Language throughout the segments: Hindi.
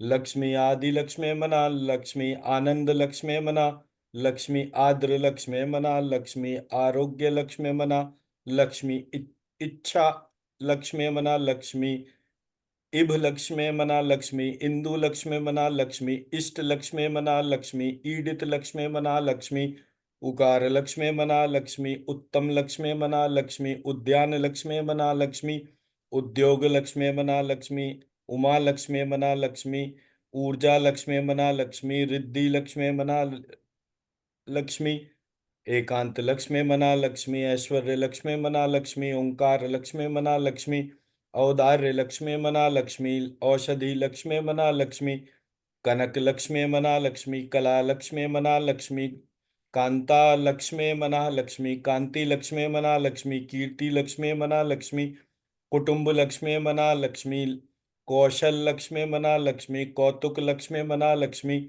लक्ष्मी आदि लक्ष्मी मना, लक्ष्मी आनंद लक्ष्मी मना, लक्ष्मी आद्र लक्ष्मी मना, लक्ष्मी आरोग्य लक्ष्मी मना, लक्ष्मी इच्छा लक्ष्मी मना, लक्ष्मी इभ लक्ष्मी मना, लक्ष्मी इंदु लक्ष्मी मना, लक्ष्मी इष्ट लक्ष्मी मना, लक्ष्मी ईडित लक्ष्मी मना, लक्ष्मी उकार लक्ष्मी मना, लक्ष्मी उत्तम लक्ष्मी मना, लक्ष्मी उद्यान लक्ष्मी मना, लक्ष्मी उद्योग लक्ष्मी मना, लक्ष्मी उमा लक्ष्मी मना, लक्ष्मी ऊर्जा लक्ष्मी मना, लक्ष्मी रिद्धि लक्ष्मी मना, लक्ष्मी एकांत लक्ष्मी मना, लक्ष्मी ऐश्वर्य लक्ष्मी मना, लक्ष्मी ओंकार लक्ष्मी मना, लक्ष्मी औदार्य लक्ष्मी मना, लक्ष्मी औषधि लक्ष्मी मना, लक्ष्मी कनक लक्ष्मी मना, लक्ष्मी कला लक्ष्मी मना, लक्ष्मी कांता लक्ष्मी मना, लक्ष्मी कांति लक्ष्मी मना, लक्ष्मी कीर्ति लक्ष्मी मना, लक्ष्मी कुटुंब लक्ष्मी मना, लक्ष्मी कौशल लक्ष्मी मना, लक्ष्मी कौतुक लक्ष्मी मना, लक्ष्मी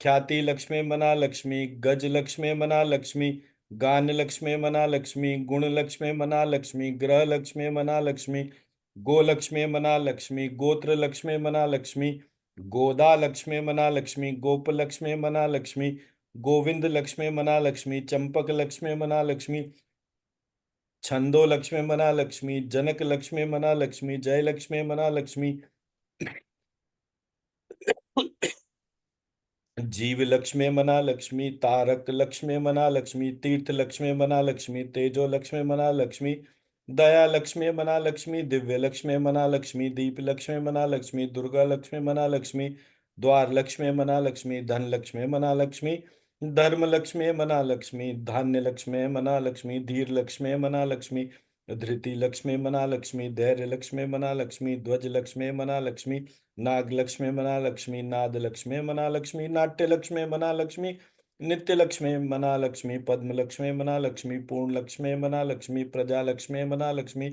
ख्याति लक्ष्मी मना, लक्ष्मी गज लक्ष्मी मना, लक्ष्मी गान लक्ष्मी मना, लक्ष्मी गुण लक्ष्मी मना, लक्ष्मी ग्रह लक्ष्मी मना, लक्ष्मी गो लक्ष्मी मना, लक्ष्मी गोत्र लक्ष्मी मना, लक्ष्मी गोदा लक्ष्मी मना, लक्ष्मी गोप लक्ष्मी मना, लक्ष्मी गोविंद लक्ष्मी मना, लक्ष्मी चंपक लक्ष्मी मना, लक्ष्मी छंदो लक्ष्मी मना, लक्ष्मी जनक लक्ष्मी मना, लक्ष्मी जय लक्ष्मी मना, लक्ष्मी जीव लक्ष्मी मना, लक्ष्मी तारक लक्ष्मी मना, लक्ष्मी तीर्थ लक्ष्मी मना, लक्ष्मी तेजो लक्ष्मी मना, लक्ष्मी दया लक्ष्मी मना, लक्ष्मी दिव्य लक्ष्मी मना, लक्ष्मी दीप लक्ष्मी मना, लक्ष्मी दुर्गा लक्ष्मी मना, लक्ष्मी द्वार लक्ष्मी मना, लक्ष्मी धन लक्ष्मी मना, लक्ष्मी धर्म लक्ष्मी मना, लक्ष्मी धान्य लक्ष्मी मना, लक्ष्मी धीर लक्ष्मी मना, लक्ष्मी धृति लक्ष्मी मना, लक्ष्मी धैर्य लक्ष्मी मना, लक्ष्मी ध्वज लक्ष्मी मना, लक्ष्मी नाग लक्ष्मी मना, लक्ष्मी नाद लक्ष्मी मना, लक्ष्मी नाट्य लक्ष्मी मना, लक्ष्मी नित्य लक्ष्मी मना, लक्ष्मी पद्म लक्ष्मी मना, लक्ष्मी पूर्ण लक्ष्मी मना, लक्ष्मी प्रजा लक्ष्मी मना, लक्ष्मी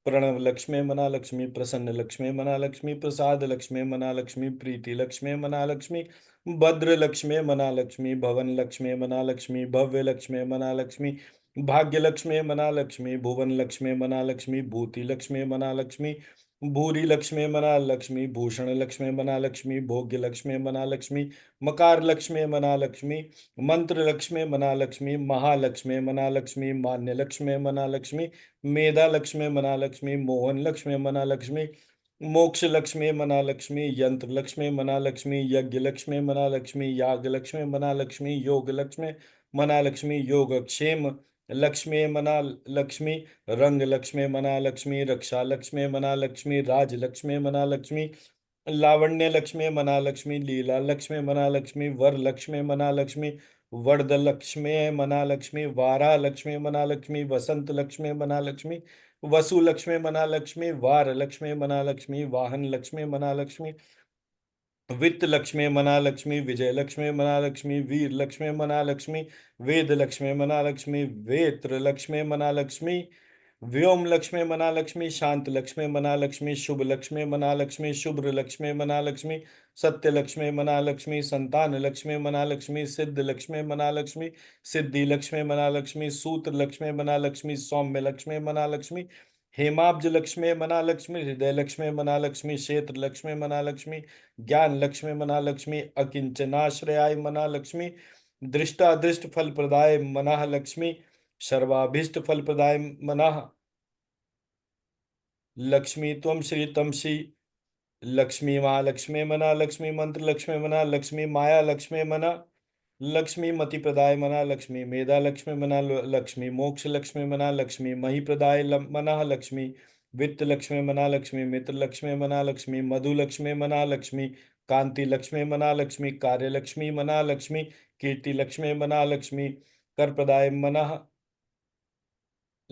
प्रणव लक्ष्मी मना, लक्ष्मी प्रसन्न लक्ष्मी मना, लक्ष्मी प्रसाद लक्ष्मी मना, लक्ष्मी प्रीति लक्ष्मी मना, लक्ष्मी भद्र लक्ष्मी मना, लक्ष्मी भवन लक्ष्मी मना, लक्ष्मी भव्य लक्ष्मी मना, लक्ष्मी भाग्य लक्ष्मी मना, लक्ष्मी भुवन लक्ष्मी मना, लक्ष्मी भूति लक्ष्मी मना, लक्ष्मी भूरी लक्ष्मी मना, लक्ष्मी भूषण लक्ष्मी मना, लक्ष्मी भोग्य लक्ष्मी मना, लक्ष्मी मकार लक्ष्मी मना, लक्ष्मी मंत्र लक्ष्मी मना, लक्ष्मी महालक्ष्मी मना, लक्ष्मी मान्य लक्ष्मी मना, लक्ष्मी मेधा लक्ष्मी मना, लक्ष्मी मोहन लक्ष्मी मना, लक्ष्मी मोक्ष लक्ष्मी मना, लक्ष्मी यंत्र लक्ष्मी मना, लक्ष्मी यज्ञ लक्ष्मी मना, लक्ष्मी याग लक्ष्मी मना, लक्ष्मी योग लक्ष्मी मना, लक्ष्मी योगक्षेम लक्ष्मी मना, लक्ष्मी रंग लक्ष्मी मना, लक्ष्मी रक्षा लक्ष्मी मना, लक्ष्मी राज लक्ष्मी मना, लक्ष्मी लावण्य लक्ष्मी मना, लक्ष्मी लीला लक्ष्मी मना, लक्ष्मी वर लक्ष्मी मना, लक्ष्मी वरद लक्ष्मी मना, लक्ष्मी वारा लक्ष्मी मना, लक्ष्मी वसंत लक्ष्मी मना, लक्ष्मी वसु लक्ष्मी मना, लक्ष्मी वार लक्ष्मी मना, लक्ष्मी वाहन लक्ष्मी मना, लक्ष्मी वित्त लक्ष्मी मना, लक्ष्मी विजय लक्ष्मी मना, लक्ष्मी वीर लक्ष्मी मना, लक्ष्मी वेद लक्ष्मी मना, लक्ष्मी वेत्र लक्ष्मी मना, लक्ष्मी व्योम लक्ष्मी मना, लक्ष्मी शांत लक्ष्मी मना, लक्ष्मी शुभ लक्ष्मी मना, लक्ष्मी शुभ्र लक्ष्मी मना, लक्ष्मी सत्य लक्ष्मी मना, लक्ष्मी संतान लक्ष्मी मना, लक्ष्मी सिद्ध लक्ष्मी मना, लक्ष्मी सिद्धि लक्ष्मी मना, लक्ष्मी सूत्र लक्ष्मी मना, लक्ष्मी सौम्य लक्ष्मी मना, लक्ष्मी हेमाब्ज लक्ष्मी मना, लक्ष्मी हृदय लक्ष्मी मना, लक्ष्मी क्षेत्र लक्ष्मी मना, लक्ष्मी ज्ञान लक्ष्मी मना, लक्ष्मी अकिंचनाश्रयाय मना, लक्ष्मी दृष्टादृष्ट फल प्रदाय मना, लक्ष्मी सर्वाभीष्ट फल प्रदाय मना, लक्ष्मी त्वं श्री तमसी लक्ष्मी महालक्ष्मी मना, लक्ष्मी मंत्र लक्ष्मी मना, लक्ष्मी माया लक्ष्मी मना, लक्ष्मी मति प्रदाय मना, लक्ष्मी मेधा लक्ष्मी मना, लक्ष्मी मोक्ष लक्ष्मी मना, लक्ष्मी मही प्रदाय मना, लक्ष्मी वित्त लक्ष्मी मना, लक्ष्मी मित्र लक्ष्मी मना, लक्ष्मी मधु लक्ष्मी मना, लक्ष्मी कांति लक्ष्मी मना, लक्ष्मी कार्य लक्ष्मी मना, लक्ष्मी कीर्ति लक्ष्मी मना, लक्ष्मी कर प्रदाय मना,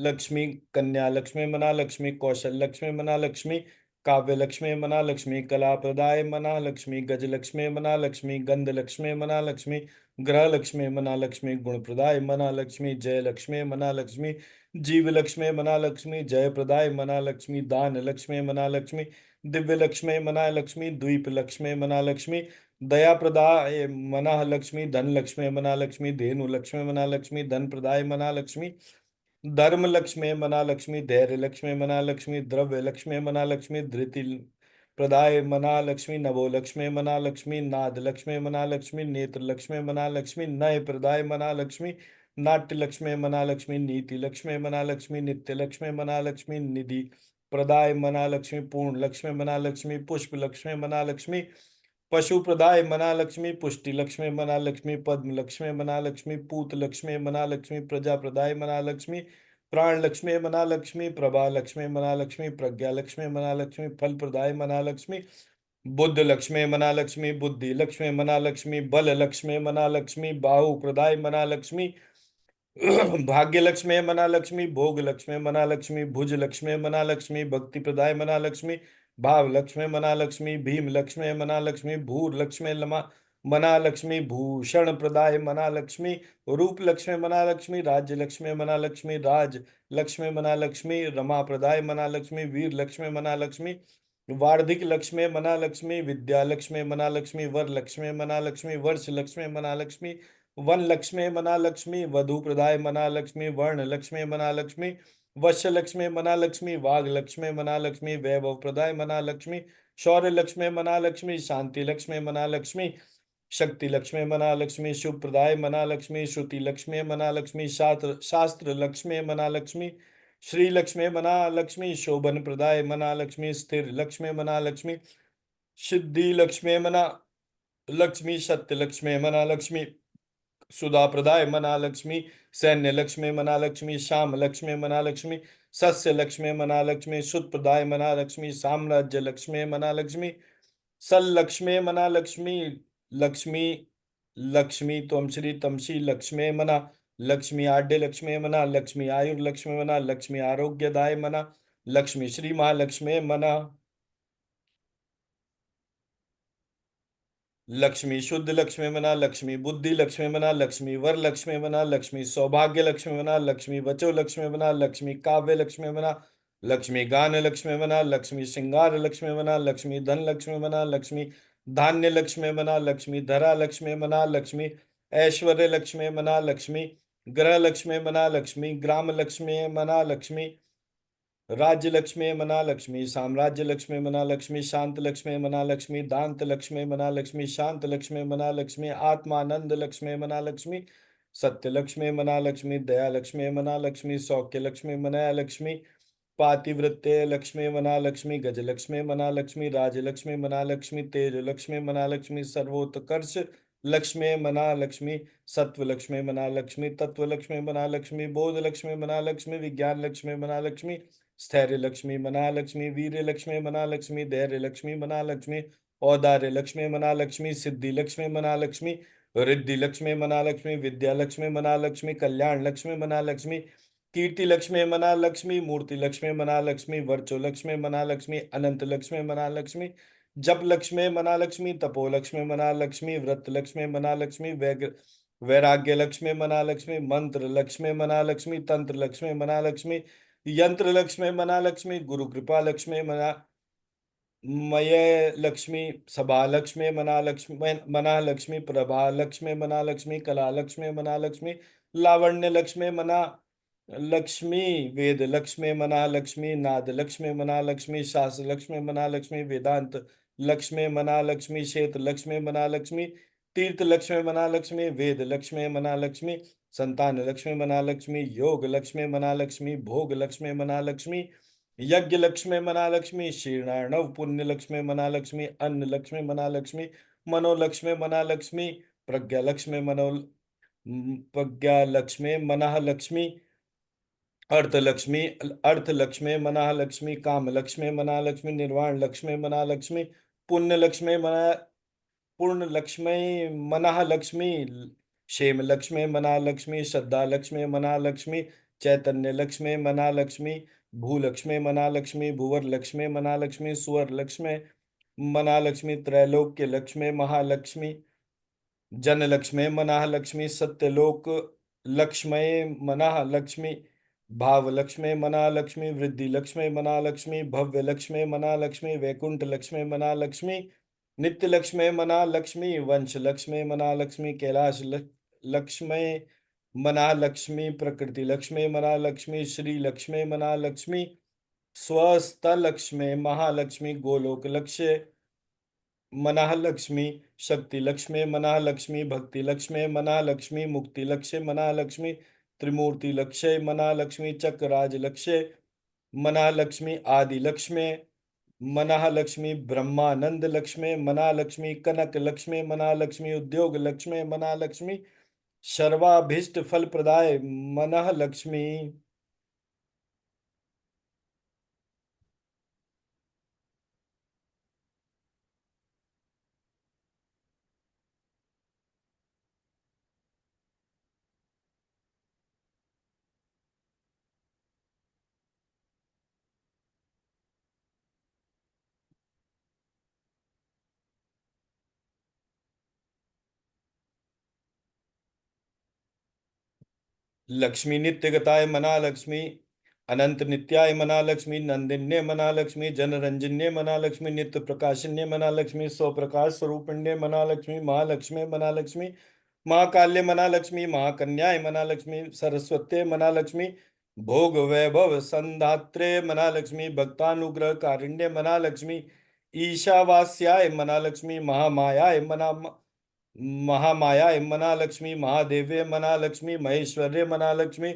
लक्ष्मी कन्या लक्ष्मी मना, लक्ष्मी कौशल लक्ष्मी मना, लक्ष्मी काव्य लक्ष्मी मना, लक्ष्मी कला प्रदाय मना, लक्ष्मी गज लक्ष्मी मना, लक्ष्मी गंध लक्ष्मी मना, लक्ष्मी ग्रह लक्ष्मी मना, लक्ष्मी गुण प्रदाय मना, लक्ष्मी जय लक्ष्मी मना, लक्ष्मी जीव लक्ष्मी मना, लक्ष्मी जय प्रदाय मना, लक्ष्मी दान लक्ष्मी मना, लक्ष्मी दिव्य लक्ष्मी मना, लक्ष्मी द्वीप लक्ष्मी मना, लक्ष्मी दया प्रदाय मना, लक्ष्मी धन लक्ष्मी मना, लक्ष्मी धेनु लक्ष्मी मना, लक्ष्मी धन प्रदाय मना, लक्ष्मी धर्म लक्ष्मी मना, लक्ष्मी धैर्य लक्ष्मी मना, लक्ष्मी द्रव्य लक्ष्मी मना, लक्ष्मी धृति प्रदाय मना लक्ष्मी, नभो लक्ष्मी मना लक्ष्मी, नाद लक्ष्मी मना लक्ष्मी, नेत्र लक्ष्मी मना लक्ष्मी, नय प्रदाय मना लक्ष्मी, नाट्य लक्ष्मी मना लक्ष्मी, नीति लक्ष्मी मना लक्ष्मी, नित्य लक्ष्मी मना लक्ष्मी, निधि प्रदाय मना लक्ष्मी, पूर्ण लक्ष्मी मना लक्ष्मी, पुष्प लक्ष्मी मना लक्ष्मी, पशु प्रदाय मना लक्ष्मी, पुष्टि लक्ष्मी मना लक्ष्मी, पद्म लक्ष्मी मना लक्ष्मी, पूत लक्ष्मी मना लक्ष्मी, प्रजा प्रदाय मना लक्ष्मी, प्राण लक्ष्मी मना लक्ष्मी, प्रभा लक्ष्मी मना लक्ष्मी, प्रज्ञा लक्ष्मी मना लक्ष्मी, फल प्रदाय मना लक्ष्मी, बुद्ध लक्ष्मी मना लक्ष्मी, बुद्धि लक्ष्मी मना लक्ष्मी, बल लक्ष्मी मना लक्ष्मी, बाहु प्रदाय मना लक्ष्मी, भाग्य लक्ष्मी मना लक्ष्मी, भोग लक्ष्मी मना लक्ष्मी, भुज लक्ष्मी मना लक्ष्मी, भक्ति प्रदाय मना लक्ष्मी, भाव लक्ष्मी मना लक्ष्मी, भीम लक्ष्मी मना लक्ष्मी, भूर लक्ष्मी मना लक्ष्मी, भूषण प्रदाय मना लक्ष्मी, रूप लक्ष्मी मना लक्ष्मी, राज्य लक्ष्मी मना लक्ष्मी, राज लक्ष्मी मना लक्ष्मी, रमा प्रदाय मना लक्ष्मी, वीर लक्ष्मी मना लक्ष्मी, वार्धिक लक्ष्मी मना लक्ष्मी, विद्या लक्ष्मी मना लक्ष्मी, वर लक्ष्मी मना लक्ष्मी, वर्ष लक्ष्मी मना लक्ष्मी, वन लक्ष्मी मना लक्ष्मी, वधु प्रदाय मना लक्ष्मी, वर्ण लक्ष्मी मना लक्ष्मी, वश्य लक्ष्मी मना लक्ष्मी, वाघ लक्ष्मी मना लक्ष्मी, वैभव प्रदाय मना लक्ष्मी, शौर्य लक्ष्मी मना लक्ष्मी, शांति लक्ष्मी मना लक्ष्मी, शक्ति लक्ष्मी मना लक्ष्मी, शुभ प्रदाय मना लक्ष्मी, श्रुति लक्ष्मी मना लक्ष्मी, शास्त्र लक्ष्मी मना लक्ष्मी, श्री लक्ष्मी मना लक्ष्मी, शोभन प्रदाय मना लक्ष्मी, स्थिर लक्ष्मी मना लक्ष्मी, सिद्धि लक्ष्मी मना लक्ष्मी, सत्य लक्ष्मी मना लक्ष्मी, सुधा प्रदाय मना लक्ष्मी, सैन्य लक्ष्मी मना लक्ष्मी, श्याम लक्ष्मी मना लक्ष्मी, सस्य लक्ष्मी मना लक्ष्मी, सुत प्रदाय मना लक्ष्मी, साम्राज्य लक्ष्मी मना लक्ष्मी, सल लक्ष्मी मना लक्ष्मी, लक्ष्मी लक्ष्मी त्वम श्री तमसी लक्ष्मी मना लक्ष्मी, आड्य लक्ष्मी मना लक्ष्मी, आयुर्लक्ष्मी मना लक्ष्मी, आरोग्यदाय मना लक्ष्मी, श्री महालक्ष्मी मना लक्ष्मी, शुद्ध लक्ष्मी मना लक्ष्मी, बुद्धि लक्ष्मी मना लक्ष्मी, वर लक्ष्मी मना लक्ष्मी, सौभाग्य लक्ष्मी मना लक्ष्मी, वचो लक्ष्मी मना लक्ष्मी, काव्य लक्ष्मी मना लक्ष्मी, गान लक्ष्मी मना लक्ष्मी, श्रृंगार लक्ष्मी मना लक्ष्मी, धन लक्ष्मी मना लक्ष्मी, धान्य लक्ष्मी मना लक्ष्मी, धरा लक्ष्मी मना लक्ष्मी, ऐश्वर्य लक्ष्मी मना लक्ष्मी, ग्रह लक्ष्मी मना लक्ष्मी, ग्राम लक्ष्मी मना लक्ष्मी, राज्य लक्ष्मी मना लक्ष्मी, साम्राज्य लक्ष्मी मना लक्ष्मी, शांत लक्ष्मी मना लक्ष्मी, दांत लक्ष्मी मना लक्ष्मी, शांत लक्ष्मी मना लक्ष्मी, आत्मानंद लक्ष्मी मना लक्ष्मी, सत्य लक्ष्मी मना लक्ष्मी, दया लक्ष्मी मना लक्ष्मी, सौख्य लक्ष्मी मना लक्ष्मी, पातिव्रत्य लक्ष्मी मना लक्ष्मी, गज लक्ष्मी मना लक्ष्मी, राज लक्ष्मी मना लक्ष्मी, तेज लक्ष्मी मना लक्ष्मी, सर्वोत्कर्ष लक्ष्मी मना लक्ष्मी, सत्व लक्ष्मी मना लक्ष्मी, तत्व लक्ष्मी मना लक्ष्मी, बोध लक्ष्मी मना लक्ष्मी, विज्ञान लक्ष्मी मना लक्ष्मी, स्थैर्य लक्ष्मी मना लक्ष्मी, वीर्य लक्ष्मी मना लक्ष्मी, धैर्य लक्ष्मी मना लक्ष्मी, औदार्य लक्ष्मी मना लक्ष्मी, सिद्धि लक्ष्मी मना लक्ष्मी, रिद्धि लक्ष्मी मना लक्ष्मी, विद्या लक्ष्मी मना लक्ष्मी, कल्याण लक्ष्मी मना लक्ष्मी, कीर्ति लक्ष्मी मना लक्ष्मी, मूर्ति लक्ष्मी मना लक्ष्मी, वर्चो लक्ष्मी मना लक्ष्मी, अनंत लक्ष्मी मना लक्ष्मी, जप लक्ष्मी मना लक्ष्मी, तपो लक्ष्मी मना लक्ष्मी, व्रत लक्ष्मी मना लक्ष्मी, वैराग्य लक्ष्मी मना लक्ष्मी, मंत्र लक्ष्मी मना लक्ष्मी, तंत्र लक्ष्मी मना लक्ष्मी, यंत्र लक्ष्मी मना लक्ष्मी, गुरु कृपा लक्ष्मी मना मय लक्ष्मी, सभा लक्ष्मी मना लक्ष्मी मना लक्ष्मी, प्रभा लक्ष्मी मना लक्ष्मी, कला लक्ष्मी मना लक्ष्मी, लावण्य लक्ष्मी मना लक्ष्मी, वेद लक्ष्मी मना लक्ष्मी, नाद लक्ष्मी मना लक्ष्मी, शास्त्र लक्ष्मी मना लक्ष्मी, वेदांत लक्ष्मी मना लक्ष्मी, क्षेत्र लक्ष्मी मना लक्ष्मी, तीर्थ लक्ष्मी मना लक्ष्मी, वेद लक्ष्मी मना लक्ष्मी, संतान लक्ष्मी मना लक्ष्मी, योग लक्ष्मी मना लक्ष्मी, भोग लक्ष्मी मना लक्ष्मी, यज्ञ लक्ष्मी मना लक्ष्मी, शीर्णार्णव पुण्य लक्ष्मी मना लक्ष्मी, अन्न लक्ष्मी मना लक्ष्मी, मनो लक्ष्मी मना लक्ष्मी, प्रज्ञा लक्ष्मी प्रज्ञा लक्ष्मी मना लक्ष्मी, अर्थ लक्ष्मी मना लक्ष्मी, काम लक्ष्मी मना लक्ष्मी, निर्वाण लक्ष्मी मना लक्ष्मी, पुण्य लक्ष्मी मना पूर्ण लक्ष्मी मना लक्ष्मी, क्षेम लक्ष्मी मना लक्ष्मी, श्रद्धा लक्ष्मी मना लक्ष्मी, चैतन्य लक्ष्मी मना लक्ष्मी, भू लक्ष्मी मना लक्ष्मी, भुवर लक्ष्मी मना लक्ष्मी, सुवर लक्ष्मी मना लक्ष्मी, त्रैलोक्य लक्ष्मी महालक्ष्मी, जन लक्ष्मी मना लक्ष्मी, सत्यलोक लक्ष्मी मना लक्ष्मी, भाव लक्ष्मी मना लक्ष्मी, वृद्धि लक्ष्मी मना लक्ष्मी, भव्य लक्ष्मी मना लक्ष्मी, वैकुंठ लक्ष्मी मना लक्ष्मी, नित्य लक्ष्मी मना लक्ष्मी, वंश लक्ष्मी मना लक्ष्मी, कैलाश लक्ष्मी मना लक्ष्मी, प्रकृति लक्ष्मी मना लक्ष्मी, श्री लक्ष्मी मना लक्ष्मी, स्वस्तलक्ष्मे महालक्ष्मी गोलोक लक्ष्य मनः लक्ष्मी शक्ति लक्ष्मी मनः लक्ष्मी भक्ति लक्ष्मी मनः लक्ष्मी मुक्ति लक्ष्य मनः लक्ष्मी त्रिमूर्ति लक्ष्य मनः लक्ष्मी चक्रराज लक्ष्य मनः लक्ष्मी आदि लक्ष्मी मनः लक्ष्मी ब्रह्मानंद लक्ष्मी मनः लक्ष्मी कनक लक्ष्मी मनः लक्ष्मी उद्योग लक्ष्मी मनः लक्ष्मी सर्वाभीष्ट फल प्रदाय मनः लक्ष्मी। लक्ष्मी नित्यगताय मना लक्ष्मी अनंत नित्याय मना लक्ष्मी नंदिन्ये मना लक्ष्मी जनरंजन्ये मना लक्ष्मी नित्य प्रकाशन्ये मना लक्ष्मी स्वप्रकाश स्वरूपिण्ये मना लक्ष्मी महालक्ष्मी मना लक्ष्मी महाकाल्य मना लक्ष्मी महाकन्याय मना लक्ष्मी सरस्वत्ये मना लक्ष्मी भोग वैभव संधात्रे मना लक्ष्मी भक्तानुग्रह कारुण्य मना लक्ष्मी ईशावास्याय मना लक्ष्मी महामायाय मना महामायाय मना लक्ष्मी महादेव्य मना लक्ष्मी महेश्वर्य मना लक्ष्मी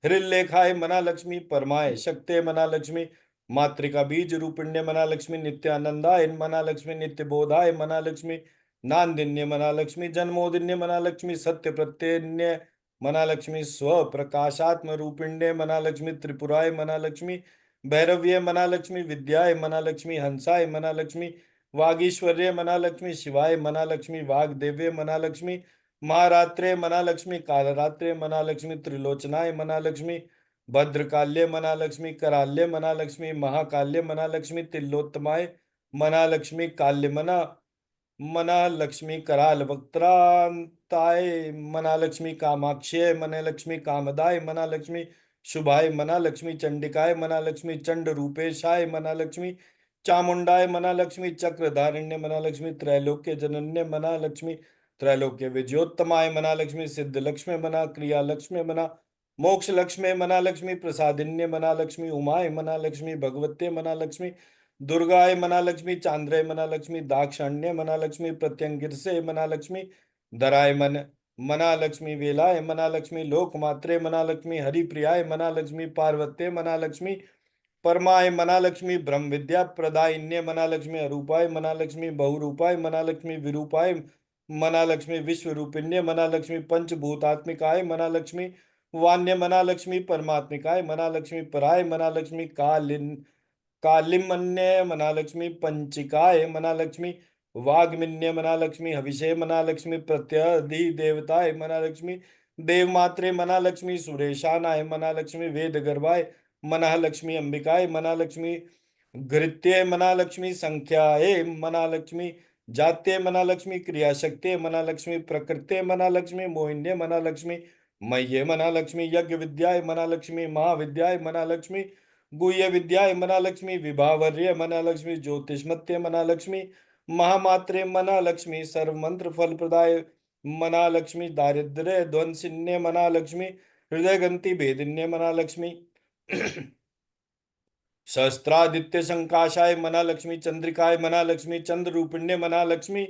हृल्लेखाय मना लक्ष्मी परमाय शक्ते मना लक्ष्मी मातृका बीज रूपिण्य मना लक्ष्मी नित्यानंदाय मना लक्ष्मी नित्य बोधाय मना लक्ष्मी नांदिन्य मना लक्ष्मी जन्मोदिन्य मना लक्ष्मी सत्य प्रत्यन्य मना लक्ष्मी स्व प्रकाशात्म रूपिण्य मना लक्ष्मी त्रिपुराय मना लक्ष्मी भैरव्य मना लक्ष्मी विद्याय मना लक्ष्मी हंसाय मना लक्ष्मी वागीश्वर्य मना लक्ष्मी शिवाय मना लक्ष्मी वाग्देव्य मना लक्ष्मी महारात्रे मना लक्ष्मी कालरात्रे मना लक्ष्मी त्रिलोचनाय मना लक्ष्मी भद्रकाल्य मना लक्ष्मी कराल्य मना लक्ष्मी महाकाल्य मना लक्ष्मी तिल्लोत्तमाय मना लक्ष्मी काल्य मना मना लक्ष्मी कराल वक्त्रांताय मना लक्ष्मी कामाक्षय मना लक्ष्मी कामदाय मना लक्ष्मी शुभाय मना लक्ष्मी चंडिकाय मना लक्ष्मी चंड रूपेशाय मना लक्ष्मी चामुंडाय मना लक्ष्मी चक्रधारिण्य मना लक्ष्मी त्रैलोक्य जनन्य मना लक्ष्मी त्रैलोक्य विजयोत्तमाय मना लक्ष्मी सिद्ध लक्ष्मी मना क्रिया लक्ष्मी मना मोक्ष लक्ष्मी मना लक्ष्मी प्रसादिन्य मना लक्ष्मी उमाय मना लक्ष्मी भगवते मना लक्ष्मी दुर्गाय मना लक्ष्मी चांद्रय मना लक्ष्मी दाक्षाण्य मना लक्ष्मी प्रत्यंगिरसे मना लक्ष्मी दराय मना लक्ष्मी वेलाय मना लक्ष्मी लोकमात्रे मना लक्ष्मी हरिप्रियाय मना लक्ष्मी पार्वत्य मना लक्ष्मी परमाय मना लक्ष्मी ब्रह्म विद्या प्रदायिन्य मना लक्ष्मी अरूपाय मना लक्ष्मी बहुरूपाय मना लक्ष्मी विरूपाय मना लक्ष्मी विश्व रूपिण्य मना लक्ष्मी पंचभूतात्मिकाय मना लक्ष्मी वान्य मना लक्ष्मी परमात्मिकाय मना लक्ष्मी पराय मना लक्ष्मी कालिमन्य मना लक्ष्मी पंचिकाय मना लक्ष्मी वाग्मिन्य मना लक्ष्मी हविषे मना लक्ष्मी प्रत्यधि देवताय मना लक्ष्मी देवमात्रे मना लक्ष्मी सुरेशानाय मना लक्ष्मी वेद गर्भाय मना लक्ष्मी अंबिकाय मना लक्ष्मी घृत्य मना लक्ष्मी संख्याए मना लक्ष्मी जात्य मना लक्ष्मी क्रियाशक्ति मना लक्ष्मी प्रकृत्य मना लक्ष्मी मोहिन्य मना लक्ष्मी मह्य मना लक्ष्मी यज्ञ विद्याय मना लक्ष्मी महाविद्याय मना लक्ष्मी गुह्य विद्याय मना लक्ष्मी विभावर्य मना लक्ष्मी ज्योतिषमत्य मना लक्ष्मी महामात्रे मना लक्ष्मी सर्व मंत्र फल प्रदाय मना लक्ष्मी दारिद्र्य ध्वंसिन्य मना लक्ष्मी हृदय गंति भेदिन्य मना लक्ष्मी सहस्त्रादित्य संकाशाय मना लक्ष्मी चंद्रिकाय मना लक्ष्मी चंद्र रूपिण्य मना लक्ष्मी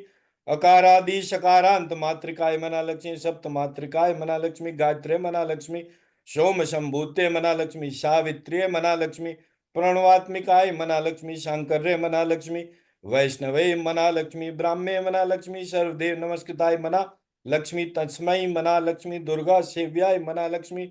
अकारादि शकारांत मात्रिकाय मना लक्ष्मी सप्त मात्रिकाय मना लक्ष्मी गायत्रे मना लक्ष्मी सोम संभूते मना लक्ष्मी सावित्र्य मना लक्ष्मी प्रणवात्मिकाय मना लक्ष्मी शांकर्य मना लक्ष्मी वैष्णवे मना लक्ष्मी ब्राह्मे मना लक्ष्मी सर्वदेव नमस्कृताय मना लक्ष्मी तस्मै मना लक्ष्मी दुर्गा सेव्याय मना लक्ष्मी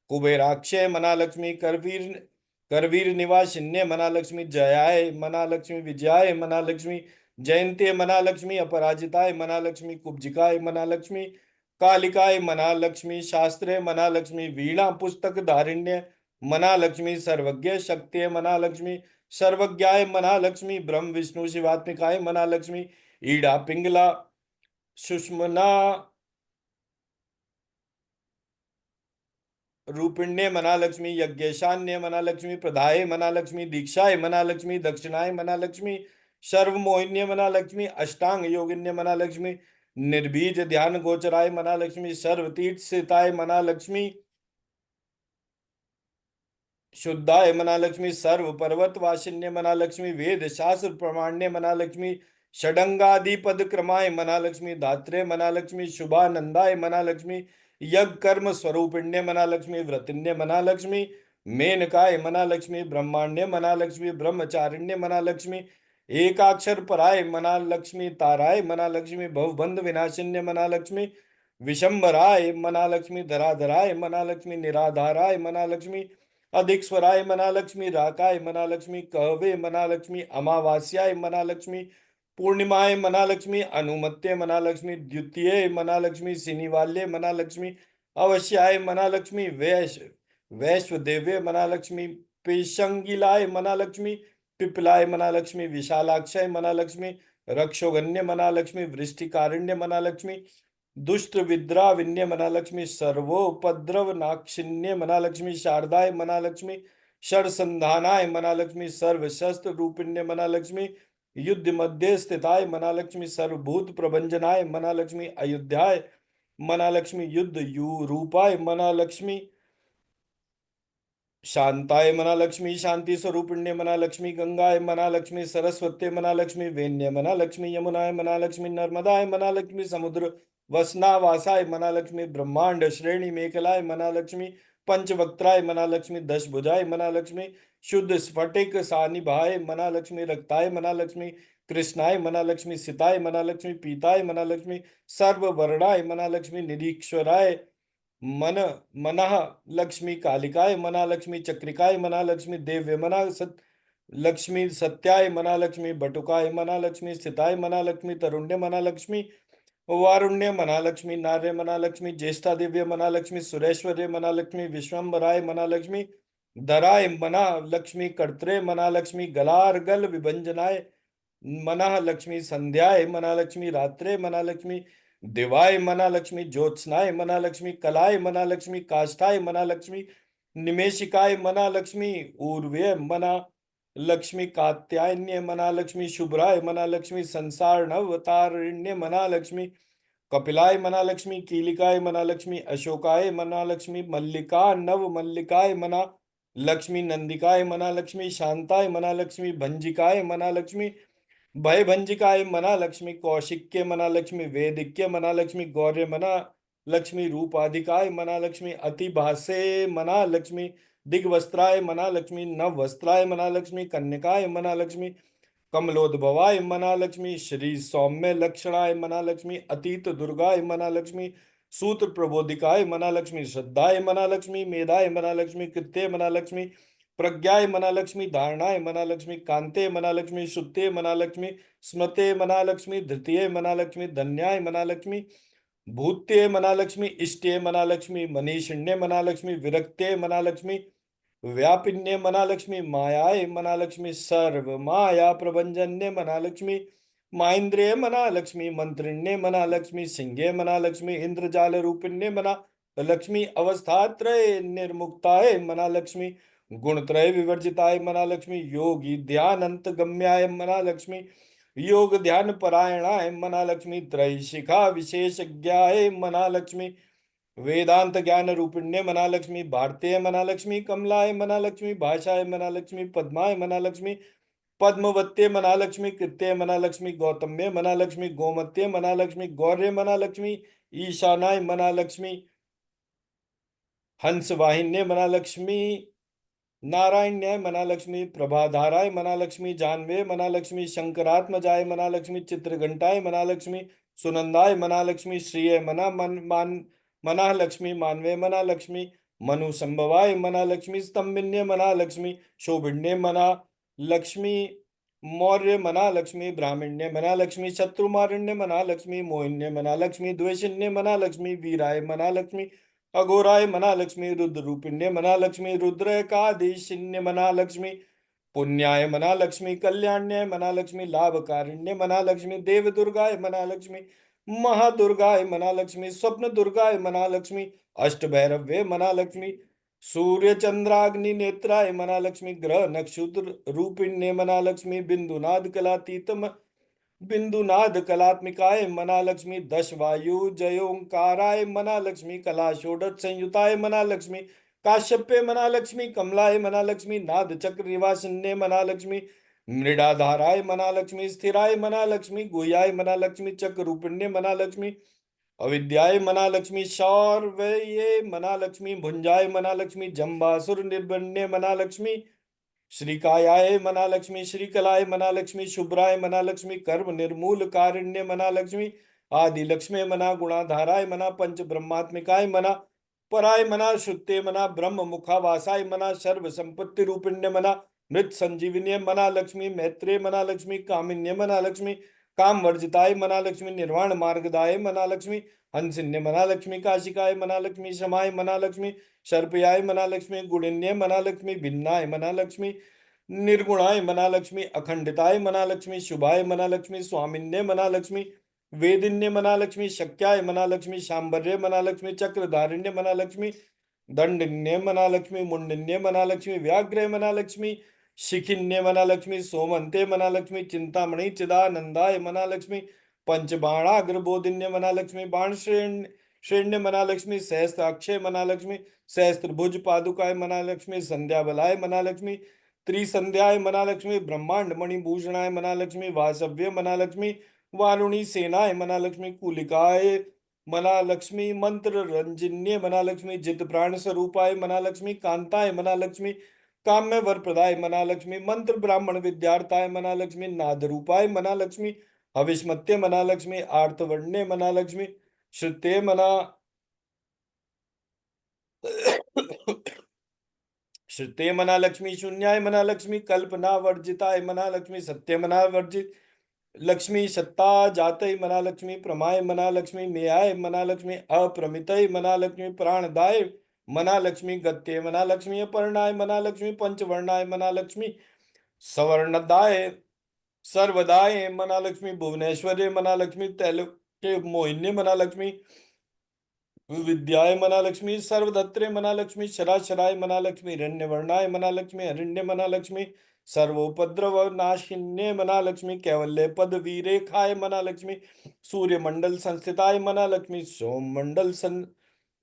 कुबेराक्षय मना लक्ष्मी करवीर निवासिन्य मना लक्ष्मी जयाय मना लक्ष्मी विजयाय मना लक्ष्मी जयंती मना लक्ष्मी अपराजिताय मना लक्ष्मी कुब्जिकाय मना लक्ष्मी कालिकाय मना लक्ष्मी शास्त्रे मना लक्ष्मी वीणा पुस्तक धारिण्य मना लक्ष्मी सर्वज्ञ शक्ति मना लक्ष्मी सर्वज्ञाय मना लक्ष्मी ब्रह्म विष्णु शिवात्मिकाय मना लक्ष्मी ईड़ा पिंगला सुषमना रूपिण्य मना लक्ष्मी यज्ञेशान्य मना लक्ष्मी प्रदाय मना लक्ष्मी दीक्षाय मना लक्ष्मी दक्षिणाय मना लक्ष्मी सर्वमोहिन्य मना लक्ष्मी अष्टांग योगिन्य मना लक्ष्मी निर्बीज ध्यान गोचराय मना लक्ष्मी सर्वतीर्थ स्थिताय मना लक्ष्मी शुद्धाय मना लक्ष्मी, सर्व पर्वत वासिन्य मना लक्ष्मी, वेद शास्त्र प्रमाण्य मना लक्ष्मी, षडंगादिपद क्रमाय मना लक्ष्मी, धात्रे मना लक्ष्मी, शुभानंदाय मना लक्ष्मी, यज्ञ कर्म स्वरूपिण्य मना लक्ष्मी, व्रतिन्य मना लक्ष्मी, मेनकाय मना लक्ष्मी, ब्रह्माण्य मना लक्ष्मी, ब्रह्मचारिण्य मना लक्ष्मी, एकाक्षर पराय मना लक्ष्मी, ताराय मना लक्ष्मी, भवबंध विनाशिन्य मना लक्ष्मी, विशंबराय मना लक्ष्मी, धराधराय मना लक्ष्मी, निराधाराय मना लक्ष्मी, अधिक स्वराय मना लक्ष्मी, राकाय मना लक्ष्मी, कहवे मना लक्ष्मी, अमावास्याय मना लक्ष्मी, पूर्णिमाय मना लक्ष्मी, अनुमत्य मना लक्ष्मी, द्वितीय मना लक्ष्मी, सिनिवाल्य मना लक्ष्मी, अवश्याय मना लक्ष्मी, वैश्वदेव्य मना लक्ष्मी, पेशंगिलाय मना लक्ष्मी, पिपलाय मना लक्ष्मी, विशालाक्षय मना लक्ष्मी, रक्षोगण्य मना लक्ष्मी, वृष्टिकारिण्य मना लक्ष्मी, दुष्ट विद्रा विन्य मना लक्ष्मी, सर्वोपद्रव नाक्षिण्य मना लक्ष्मी, शारदाय मना लक्ष्मी, षड संधानाय मना लक्ष्मी, सर्वशस्त्र रूपिण्य मना लक्ष्मी, युद्ध मध्य स्थिताय मना लक्ष्मी, सर्वभूत प्रभंजनाय मना लक्ष्मी, अयोध्याय मना लक्ष्मी, युद्ध यू रूपाय मना लक्ष्मी, शांताय मना लक्ष्मी, शांति स्वरूपिण्य मना लक्ष्मी, गंगाय मना लक्ष्मी, सरस्वती मना लक्ष्मी, वेण्य मना लक्ष्मी, यमुनाय मना लक्ष्मी, नर्मदाय मना लक्ष्मी, समुद्र वसनावासाय मना लक्ष्मी, ब्रह्मांड श्रेणी मेखलाय मना लक्ष्मी, पंचवक्त्राय मना लक्ष्मी, दश भुजाय मना लक्ष्मी, शुद्ध स्फटिक सानिभाय मना लक्ष्मी, रक्ताय मना लक्ष्मी, कृष्णाय मना लक्ष्मी, सिताय मना लक्ष्मी, पीताय मना लक्ष्मी, सर्ववर्णाय मना लक्ष्मी, निरीश्वराय मन मनः लक्ष्मी, कालिकाय मना लक्ष्मी, चक्रिकाय मना लक्ष्मी, देव्य मना लक्ष्मी, सत्याय मना लक्ष्मी, बटुकाय मना लक्ष्मी, स्थिताय मना लक्ष्मी, तरुण्य मना लक्ष्मी, वारुण्य मना लक्ष्मी, नार्य मना लक्ष्मी, ज्येष्ठा दिव्य मना लक्ष्मी, सुरेश्वर्य मना लक्ष्मी, विश्वम्भराय मना लक्ष्मी, धराय मना लक्ष्मी, कर्त्रे मना लक्ष्मी, गलार्गल विभंजनाय मनः लक्ष्मी, संध्याय मना लक्ष्मी, रात्रे मना लक्ष्मी, दिवाय मना लक्ष्मी, ज्योत्स्नाय मना लक्ष्मी, कलाय मना लक्ष्मी, काष्ठाय मना लक्ष्मी, निमेशिकाय मना लक्ष्मी, ऊर्व्य मना लक्ष्मी, कात्यायन्य मना लक्ष्मी, शुभ्राय मना लक्ष्मी, संसार नवतारिण्य मना लक्ष्मी, कपिलाय मना लक्ष्मी, कीलिकाय मना लक्ष्मी, अशोकाय मना लक्ष्मी, मल्लिका नव मल्लिकाय मना लक्ष्मी, नंदिकाय मना लक्ष्मी, शांताय मना लक्ष्मी, भंजिकाय मना लक्ष्मी, भयभंजिकाय मना लक्ष्मी, कौशिक्य मना लक्ष्मी, वेदिक्य मना लक्ष्मी, गौर्य मना लक्ष्मी, रूपाधिकाय मना लक्ष्मी, अतिभासे मना लक्ष्मी, दिग्वस्त्राय मना लक्ष्मी, नव वस्त्राय मना लक्ष्मी, कन्यकाय मना लक्ष्मी, कमलोद्भवाय मना लक्ष्मी, श्री सौम्य लक्षणाय मना लक्ष्मी, अतीत दुर्गाय मना लक्ष्मी, सूत्र प्रबोधिकाय मना लक्ष्मी, श्रद्धाय मना लक्ष्मी, मेधाय मना लक्ष्मी, कृत्य मना लक्ष्मी, प्रज्ञाय मना लक्ष्मी, धारणाय मना लक्ष्मी, कांते मना लक्ष्मी, शुद्धे मना लक्ष्मी, स्मृते मना लक्ष्मी, धृतीय मना लक्ष्मी, धन्याय मना लक्ष्मी, भूत्ये मना लक्ष्मी, इष्टे मना लक्ष्मी, मनीषिण्य मना लक्ष्मी, विरक्ते मना लक्ष्मी, व्यापिन्य मना लक्ष्मी, मायाय मना लक्ष्मी, सर्व माया प्रभंजन्य मना लक्ष्मी, माइंद्रिय मना लक्ष्मी, मंत्रिण्य मना लक्ष्मी, सिंहे मना लक्ष्मी, इंद्रजाल रूपिण्य मना लक्ष्मी, अवस्थात्रय निर्मुक्ताय मना लक्ष्मी, गुणत्रय विवर्जिताय मना लक्ष्मी, योगी ध्यान अंत गम्याय मना लक्ष्मी, योग ध्यान परायणाय मना लक्ष्मी, त्रैशिखा विशेषज्ञाय मना लक्ष्मी, वेदांत ज्ञान रूपिण्य मना लक्ष्मी, भारतीय मना लक्ष्मी, कमलाय मना लक्ष्मी, भाषाय मना लक्ष्मी, पद्माय मना लक्ष्मी, पद्मवत्ते मना लक्ष्मी, कृत्य मना लक्ष्मी, गौतम्य मना लक्ष्मी, गोमत्य मना लक्ष्मी, गौर्य मना लक्ष्मी, ईशानाय मना लक्ष्मी, हंस वाहिन्य मना लक्ष्मी, नारायण्याय मना लक्ष्मी, प्रभाधाराय मना लक्ष्मी, जानवे मना लक्ष्मी, शंकरात्मजाय मना लक्ष्मी, चित्रघंटाय मना लक्ष्मी, सुनंदाय मना लक्ष्मी, श्रीय मना मना लक्ष्मी, मानवे मना लक्ष्मी, मनु संभवाय मना लक्ष्मी, स्तंभिन्य मना लक्ष्मी, शोभिन्य मना लक्ष्मी, मौर्य मना लक्ष्मी, ब्राह्मण्य मना लक्ष्मी, शत्रुमारण्य मना लक्ष्मी, मोहिन्य मना लक्ष्मी, द्वेषिन्य मना लक्ष्मी, वीराय मना लक्ष्मी, अघोराय मना लक्ष्मी, रुद्र रूपिण्य मना लक्ष्मी, रुद्र एकादशिन्य मना लक्ष्मी, पुण्याय मना लक्ष्मी, कल्याण्याय मना लक्ष्मी, लाभकारिण्य मना लक्ष्मी, देव दुर्गाय मना लक्ष्मी, महादुर्गाय मना लक्ष्मी, स्वप्न दुर्गाय मना लक्ष्मी, अष्ट भैरव्य मना लक्ष्मी, सूर्य चंद्राग्नि नेत्राय मना लक्ष्मी, ग्रह नक्षत्र रूपिण्य मना लक्ष्मी, बिंदुनाद कलातीत बिंदुनाद कलात्मिकाय मना लक्ष्मी, दश वायु जयोंकाराय मना लक्ष्मी, कला षोडश संयुताय मना लक्ष्मी, काश्यप्य मनालक्ष्मी, कमलाय मनालक्ष्मी, नाद चक्र निवासिन्ये मनालक्ष्मी, मृडाधाराय मनालक्ष्मी, स्थिराय मनालक्ष्मी, गुह्याय मनालक्ष्मी, चक्र रूपिण्ये मनालक्ष्मी, अविद्याय मनालक्ष्मी, शौर्वये मनालक्ष्मी, भुंजाय मनालक्ष्मी, जम्बासुर निर्वण्ये मनालक्ष्मी, श्रीकायाय मनालक्ष्मी, श्रीकलाय मनालक्ष्मी, शुभ्राय मनालक्ष्मी, कर्म निर्मूल कारिण्य मनालक्ष्मी, आदि लक्ष्मी मना, गुणाधाराय मना, पंच ब्रह्मात्मिकाय मना, पराय मना, श्रुते मना, ब्रह्म मुखावासाय मना, सर्व संपत्ति रूपिण्य मना, मृत संजीविनी मना लक्ष्मी, मैत्रेय मना लक्ष्मी, कामिन्य मना लक्ष्मी, काम वर्जिताय मना लक्ष्मी, निर्वाण मार्गदाय मना लक्ष्मी, हंसिन्य मना लक्ष्मी, काशिकाय मना लक्ष्मी, शमाय मना लक्ष्मी, सर्पयाय मना लक्ष्मी, गुणिन्य मना लक्ष्मी, भिन्नाय मना लक्ष्मी, निर्गुणाय मना लक्ष्मी, अखंडिताय मना लक्ष्मी, शुभाय मना लक्ष्मी, स्वामिन्य मना लक्ष्मी, वेदिन्य मना लक्ष्मी, शक्याय मना लक्ष्मी, शांबर्य मना लक्ष्मी, चक्रधारिण्य मना लक्ष्मी, दंडिन्य मना लक्ष्मी, मुंडिन्य मना लक्ष्मी, व्याघ्र मना लक्ष्मी, शिखिन्य मना लक्ष्मी, सोमंते मना लक्ष्मी, चिंतामणि चिदानंदाय मना लक्ष्मी, पंचबाणाग्रबोधिन्य मना लक्ष्मी, बाण श्रेण्य मना लक्ष्मी, सहस्त्राक्षय मना लक्ष्मी, सहस्त्रभुज पादुकाय मना लक्ष्मी, संध्या बलाय मना लक्ष्मी, त्रिसंध्याय मना लक्ष्मी, ब्रह्मांड मणिभूषणाय मना लक्ष्मी, वासव्य मना लक्ष्मी, वारुणी सेनाय मना लक्ष्मी, कुलिकाय मना लक्ष्मी, मंत्र रंजन्य मना लक्ष्मी, जित प्राण स्वरूपाय मना लक्ष्मी, कांताय मना लक्ष्मी, काम्य वर प्रदाय मना लक्ष्मी, मंत्र ब्राह्मण विद्यार्थाय मना लक्ष्मी, नाद रूपाय मना लक्ष्मी, हविष्मत्य मना लक्ष्मी, आर्तवर्ण्य मना लक्ष्मी, श्रुते मना श्रुते मना लक्ष्मी, शून्याय मना लक्ष्मी, कल्पना वर्जिताय मना लक्ष्मी, सत्य मना वर्जित लक्ष्मी, सत्ता जातय मना लक्ष्मी, प्रमाय मना लक्ष्मी, मेयाय मना लक्ष्मी, अप्रमितय मना लक्ष्मी, प्राणदाय मना लक्ष्मी, गत्ये मना लक्ष्मी, अपर्णाय मना लक्ष्मी, पंचवर्णाय मना लक्ष्मी, सवर्णदाय सर्वदाय मना लक्ष्मी, भुवनेश्वर्य मना लक्ष्मी, तैल के मोहिन्य मना लक्ष्मी, विद्याय मना लक्ष्मी, सर्वदत्रे मना लक्ष्मी, शराशराय मना लक्ष्मी, हिरण्यवर्णाय मना लक्ष्मी, हरिण्य मना लक्ष्मी, सर्वोपद्रव नाशिन्य मना लक्ष्मी, कैवल्य पद वीरेखाय मना लक्ष्मी, सूर्य मंडल संस्थिताय मना लक्ष्मी,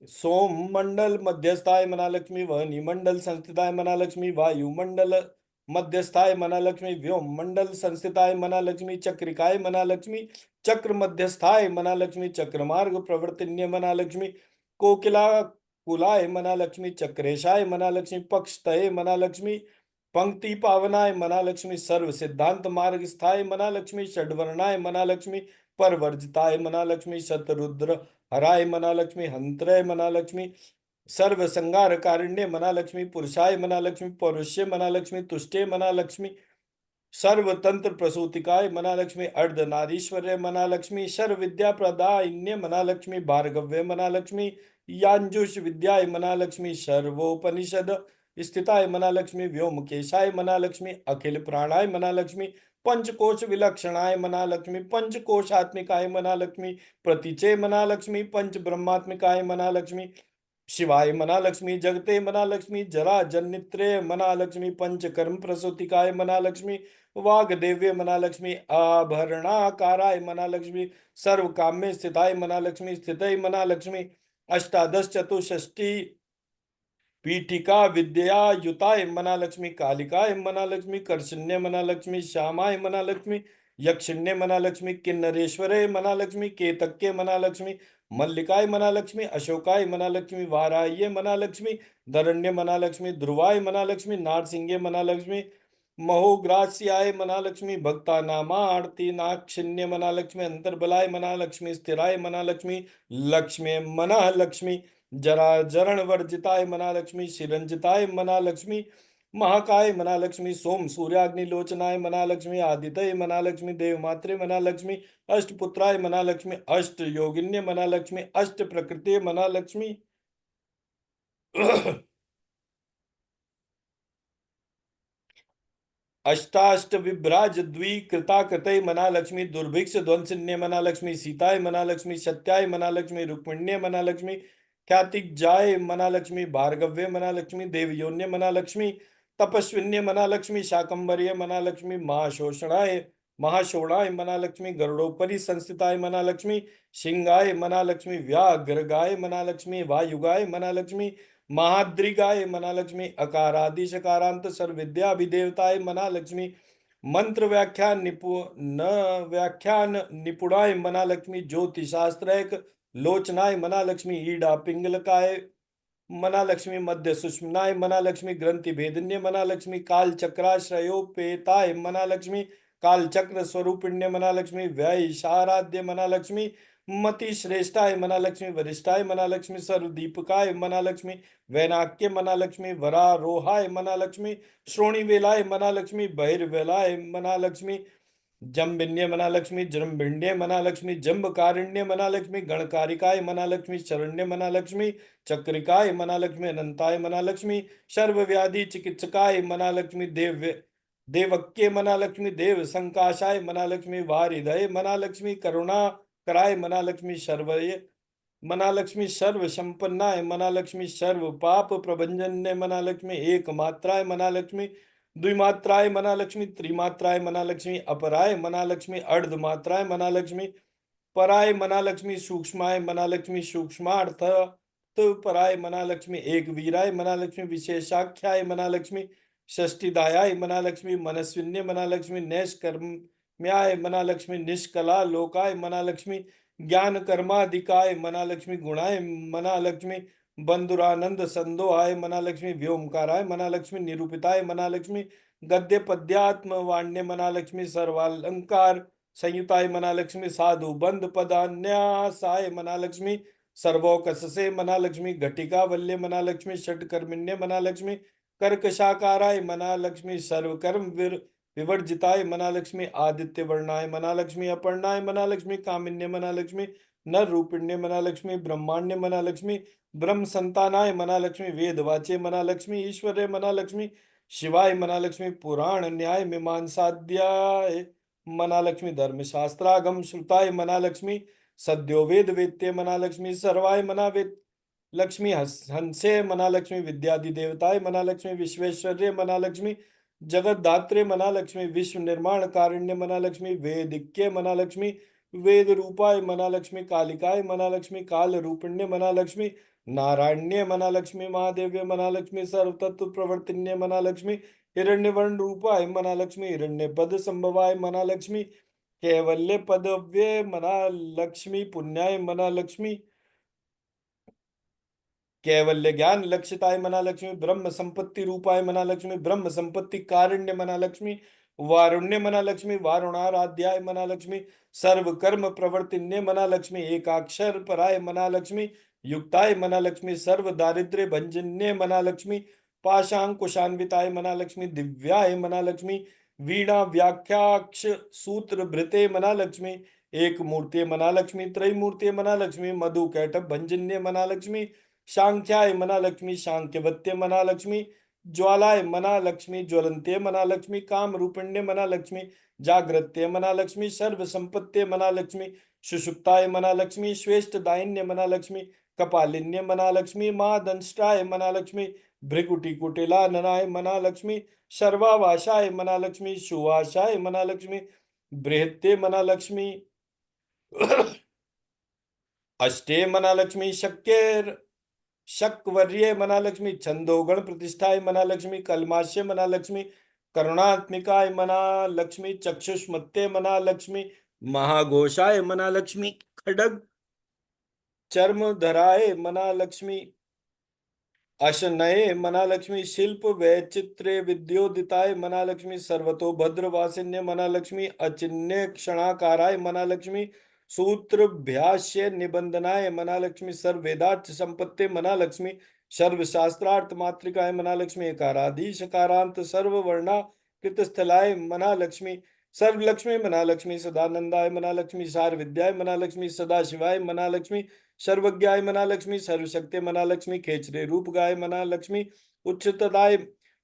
सोम मंडल मध्यस्थाय मना लक्ष्मी, वहनी मंडल संस्थिताय मना लक्ष्मी, वायुमंडल मध्यस्थाय मना लक्ष्मी, व्योम मंडल संस्थिताय मना लक्ष्मी, चक्रिकाय मना लक्ष्मी, चक्र मध्यस्थाय मना लक्ष्मी, चक्रमार्ग प्रवर्तन्य मना लक्ष्मी, कोकिला कुलाय मना लक्ष्मी, चक्रेशाय मना लक्ष्मी, पक्षतये मना लक्ष्मी, पंक्ति पावनाय मना लक्ष्मी, सर्व सिद्धांत मार्ग स्थाय मना लक्ष्मी, षड्वर्णाय मना लक्ष्मी, परवर्जिताय मना लक्ष्मी, शतरुद्र हराय मना लक्ष्मी, हंत्रय मना लक्ष्मी, सर्व संगार कारिण्य मना लक्ष्मी, पुरुषाय मना लक्ष्मी, पौरुष्य मना लक्ष्मी, तुष्टे मना लक्ष्मी, सर्वतंत्र प्रसूतिकाय मना लक्ष्मी, अर्धनारीश्वर्य मना लक्ष्मी, सर्व विद्या प्रदायिन्य मना लक्ष्मी, भार्गव्य मना लक्ष्मी, यांजुष विद्याय मना लक्ष्मी, सर्वोपनिषद स्थिताय मना लक्ष्मी, व्योमकेशाय मना लक्ष्मी, अखिल प्राणाय मना लक्ष्मी, पंचकोश विलक्षणाय मना लक्ष्मी, पंचकोशात्मिकाय मना लक्ष्मी, प्रतीचे मना लक्ष्मी, पंच ब्रह्मात्मिकाय मना लक्ष्मी, शिवाय मना लक्ष्मी, जगते मना लक्ष्मी, जरा जनित्रे मना लक्ष्मी, पंचकर्म प्रसूतिकाय मना लक्ष्मी, वाग्देव्य मना लक्ष्मी, आभरणाकाराय मना लक्ष्मी, सर्व काम्य स्थिताय मना लक्ष्मी, स्थितय मना लक्ष्मी, अष्टादश चतुष्षष्टि पीठिका विद्या युताय मना लक्ष्मी, कालिकाय मना लक्ष्मी, कर्षण्य मना लक्ष्मी, श्यामाय मना लक्ष्मी, यक्षिण्य मना लक्ष्मी, किन्नरेश्वरे मना लक्ष्मी, केतक्य मना लक्ष्मी, मल्लिकाय मना लक्ष्मी, अशोकाय मना लक्ष्मी, वाराह्य मना लक्ष्मी, धरण्य मना लक्ष्मी, ध्रुवाय मना लक्ष्मी, नारसिंह मना लक्ष्मी, महोग्रास्याय मना लक्ष्मी, भक्ता नामा आरती नाक्षिण्य मना लक्ष्मी, अंतर्बलाय मना लक्ष्मी, स्थिराय मना लक्ष्मी, लक्ष्मी मना लक्ष्मी, जरा जरण वर्जिताय मना लक्ष्मी, शिरंजिताय मना लक्ष्मी, महाकाय मना लक्ष्मी, सोम सूर्याग्नि लोचनाय मना लक्ष्मी, आदितय मना लक्ष्मी, देवमात्रे मना लक्ष्मी, अष्टपुत्राय मना लक्ष्मी, अष्ट योगिन्य मना लक्ष्मी, अष्ट प्रकृति मना लक्ष्मी, अष्टाष्ट विभ्राज द्विकृता कृतय मना लक्ष्मी, दुर्भिक्ष ध्वंसन्य मना लक्ष्मी, सीताय मना लक्ष्मी, सत्याय मना लक्ष्मी, रुक्मिण्य मना लक्ष्मी, ख्यातिजाय मना लक्ष्मी, भार्गव्य मना लक्ष्मी, देवयोन्य मना लक्ष्मी, तपस्विन्य मना लक्ष्मी, शाकंभर्य मना लक्ष्मी, महाशोणाय मना लक्ष्मी, गरुड़ोपरि संस्थिताय मना लक्ष्मी, सिंगाय मना लक्ष्मी, व्याघ्रगाय मना लक्ष्मी, वायुगाय मना लक्ष्मी, महाद्रिगाय मना लक्ष्मी, अकारादि शकारांत सर्वविद्या विदेवताय मना लक्ष्मी, मंत्र व्याख्यान निपुणाय मना लक्ष्मी, ज्योति शास्त्रैक लोचनाय मना लक्ष्मी, ईडा पिंगलकाय मना लक्ष्मी, मध्य सुषमनाय मना लक्ष्मी, ग्रंथि भेदन्य मना लक्ष्मी, काल चक्राश्रयोपेताय मना लक्ष्मी, काल चक्र स्वरूपिण्य मना लक्ष्मी, व्यय शाराध्य मना लक्ष्मी, मति श्रेष्ठाय मना लक्ष्मी, वरिष्ठाय मना लक्ष्मी, सर्वदीपकाय मना लक्ष्मी, वैनाक्य मना लक्ष्मी, वरारोहाय मना लक्ष्मी, श्रोणी वेलाय मना लक्ष्मी, बहिर्वेलाय मना लक्ष्मी, जम्बिन्य मना लक्ष्मी, जृंभिण्य मना लक्ष्मी, जम्बकारिण्य मना लक्ष्मी, गणकारिकाय मना लक्ष्मी, शरण्य मना लक्ष्मी, चक्रिकाय मना लक्ष्मी, अनंताय मना लक्ष्मी, सर्वव्याधि चिकित्सकाय मना लक्ष्मी, देवक्य मना लक्ष्मी, देव संकाशाय मना लक्ष्मी, वारिदय मना लक्ष्मी, करुणा कराय मना लक्ष्मी, सर्वय मना लक्ष्मी, सर्व संपन्नाय मना लक्ष्मी, सर्व पाप प्रभंजन्य मना लक्ष्मी, एक मात्राय मना लक्ष्मी, द्विमात्राय मना लक्ष्मी, त्रिमात्राय मना लक्ष्मी, अपराय मना लक्ष्मी, अर्धमात्राय मना लक्ष्मी, पराय मना लक्ष्मी, सूक्ष्माय मना लक्ष्मी, सूक्ष्मार्थ पराय मना लक्ष्मी, एक वीराय मना लक्ष्मी, विशेषाख्याय मना लक्ष्मी, षष्टिदायाय मना लक्ष्मी, मनस्विन्य मना लक्ष्मी, नैष्कर्म्याय मना लक्ष्मी, निष्कला लोकाय मना लक्ष्मी, ज्ञान कर्माधिकाय मना लक्ष्मी, गुणाय मना लक्ष्मी, बंधुरानंद संदोहाय मना लक्ष्मी, व्योमकाराय मना लक्ष्मी, निरूपिताय मना लक्ष्मी, गद्य पद्यात्म वाण्य मना लक्ष्मी, सर्वालंकार संयुताय मना लक्ष्मी, साधु बंध पदान्यासाय मना लक्ष्मी, सर्वोकस से मना लक्ष्मी, घटिका वल्य मना लक्ष्मी, षटकर्मिण्य मना लक्ष्मी, कर्कशाकाराय मना लक्ष्मी, सर्वकर्म विवर्जिताय मना लक्ष्मी, आदित्य वर्णाय मना लक्ष्मी, अपर्णाय मना लक्ष्मी, कामिन्य मना लक्ष्मी, नर रूपिण्य मना लक्ष्मी, ब्रह्मांड मना लक्ष्मी, ब्रह्म संतानाय मना लक्ष्मी, वेद वाचे मना लक्ष्मी, ईश्वरे मना लक्ष्मी, शिवाय मना लक्ष्मी, पुराण न्याय मीमांसाध्याय मना लक्ष्मी, धर्मशास्त्रागम श्रुताय मना लक्ष्मी, सद्यो वेद वेत्य मना लक्ष्मी, सर्वाय मना वेद लक्ष्मी, हंसे मना लक्ष्मी, विद्यादि देवताय मना लक्ष्मी, विश्वेश्वर्य मना लक्ष्मी, जगत दात्रे मना लक्ष्मी, विश्व निर्माण कारुण्य मना लक्ष्मी, वेदिक्य मना लक्ष्मी, वेद रूपाय मना लक्ष्मी, कालिकाय मना लक्ष्मी, काल रूपिण्य मना लक्ष्मी, नारायण्य मना लक्ष्मी, महादेव्य मना लक्ष्मी, सर्व तत्व प्रवर्तिन्य मना लक्ष्मी, हिरण्यवर्ण रूपाय मना लक्ष्मी, हिरण्य पद संभवाय मना लक्ष्मी, कैवल्य पदव्य मना लक्ष्मी, पुण्याय मना लक्ष्मी, कैवल्य ज्ञान लक्षिताय मना लक्ष्मी, ब्रह्म संपत्ति रूपाय मना लक्ष्मी, ब्रह्म संपत्ति कारुण्य मना लक्ष्मी, वारुण्य मना लक्ष्मी, वारुणाराध्याय मना लक्ष्मी, सर्व कर्म प्रवर्तिन्य मना लक्ष्मी, एकाक्षर पराय मना लक्ष्मी, युक्ताय मना लक्ष्मी, सर्व दारिद्र्य भंजन्य मना लक्ष्मी, पाशांकुशान्विताय मना लक्ष्मी, दिव्याय मना लक्ष्मी, वीणा व्याख्याक्ष सूत्र भृते मना लक्ष्मी, एक मूर्ति मना लक्ष्मी, त्रैमूर्ति मना लक्ष्मी, मधु कैटभ भंजन्य मना लक्ष्मी, शांख्याय मना लक्ष्मी, शांख्यवत्य मना लक्ष्मी, ज्वालाय मना लक्ष्मी, ज्वलंते मना लक्ष्मी, काम रूपिण्य मना लक्ष्मी, जागृत्य मना लक्ष्मी, सर्व संपत्ति मना लक्ष्मी, सुषुप्ताय मना लक्ष्मी, श्रेष्ठ दायन्य मना लक्ष्मी, कपालिन्य मना लक्ष्मी, महादंष्ट्राय मना लक्ष्मी, भृकुटी कुटिला ननाय मना लक्ष्मी, सर्वावाशाय मना लक्ष्मी, सुवाशाय मना लक्ष्मी, बृहत्ते मना लक्ष्मी, अष्टे मना लक्ष्मी, शक्य शक्वर्ये मना लक्ष्मी, छंदोगण प्रतिष्ठाय मना लक्ष्मी, कलमाश्य मना लक्ष्मी, करुणात्मिकाय मना लक्ष्मी, चक्षुष्मत्ते मना लक्ष्मी, महाघोषाय मना लक्ष्मी, खडग चर्म धराय मना लक्ष्मी, अशनये मना लक्ष्मी, शिल्प वैचित्र्य विद्योदिताय मना लक्ष्मी, सर्वतोभद्र वासिन्य मना लक्ष्मी, अचिन्य क्षणाकाराय मना लक्ष्मी, सूत्र भाष्य निबंधनाय मना लक्ष्मी, सर्व वेदार्थ संपत्ति मना लक्ष्मी, सर्व शास्त्रार्थ मातृकाय मना लक्ष्मी, एकाराधीश कारांत सर्व वर्णा कृतस्थलाय मना लक्ष्मी, सर्व लक्ष्मी मना लक्ष्मी, सदानंदाय मना लक्ष्मी, सार विद्याय मना लक्ष्मी, सदा शिवाय मना लक्ष्मी, सर्वज्ञाय मना लक्ष्मी, सर्वशक्ति मना लक्ष्मी, खेचरे रूप गाय मना लक्ष्मी, उच्चतदाय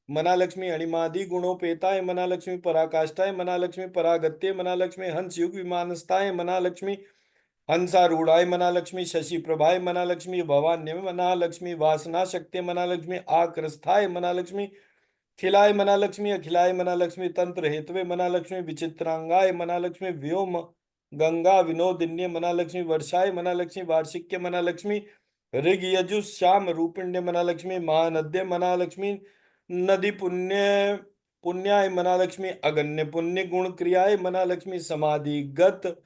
मना लक्ष्मी, अणिमादि गुणोपेताय मना लक्ष्मी, पराकाष्ठाय मना लक्ष्मी, परागत्य मना लक्ष्मी, हंस युग विमानस्ताय मना लक्ष्मी, हंसारूढ़ाय मना लक्ष्मी, शशि प्रभाय मना लक्ष्मी, भवान्य मना लक्ष्मी, वासना शक्ति मना लक्ष्मी, आकृस्थाय मना लक्ष्मी, खिलाय मना लक्ष्मी, अखिलाय मना लक्ष्मी, तंत्र हेतवे मना लक्ष्मी, विचित्रांगाय मना लक्ष्मी, व्योम गंगा विनोदिन्य मना लक्ष्मी, वर्षाय मना लक्ष्मी, वार्षिक्य मना लक्ष्मी, ऋग यजु श्याम रूपिण्य मनालक्ष्मी, महानद्य मनालक्ष्मी, नदी पुण्य पुण्याय मनालक्ष्मी, अगण्य पुण्य गुण क्रियाय मनालक्ष्मी, समाधि गत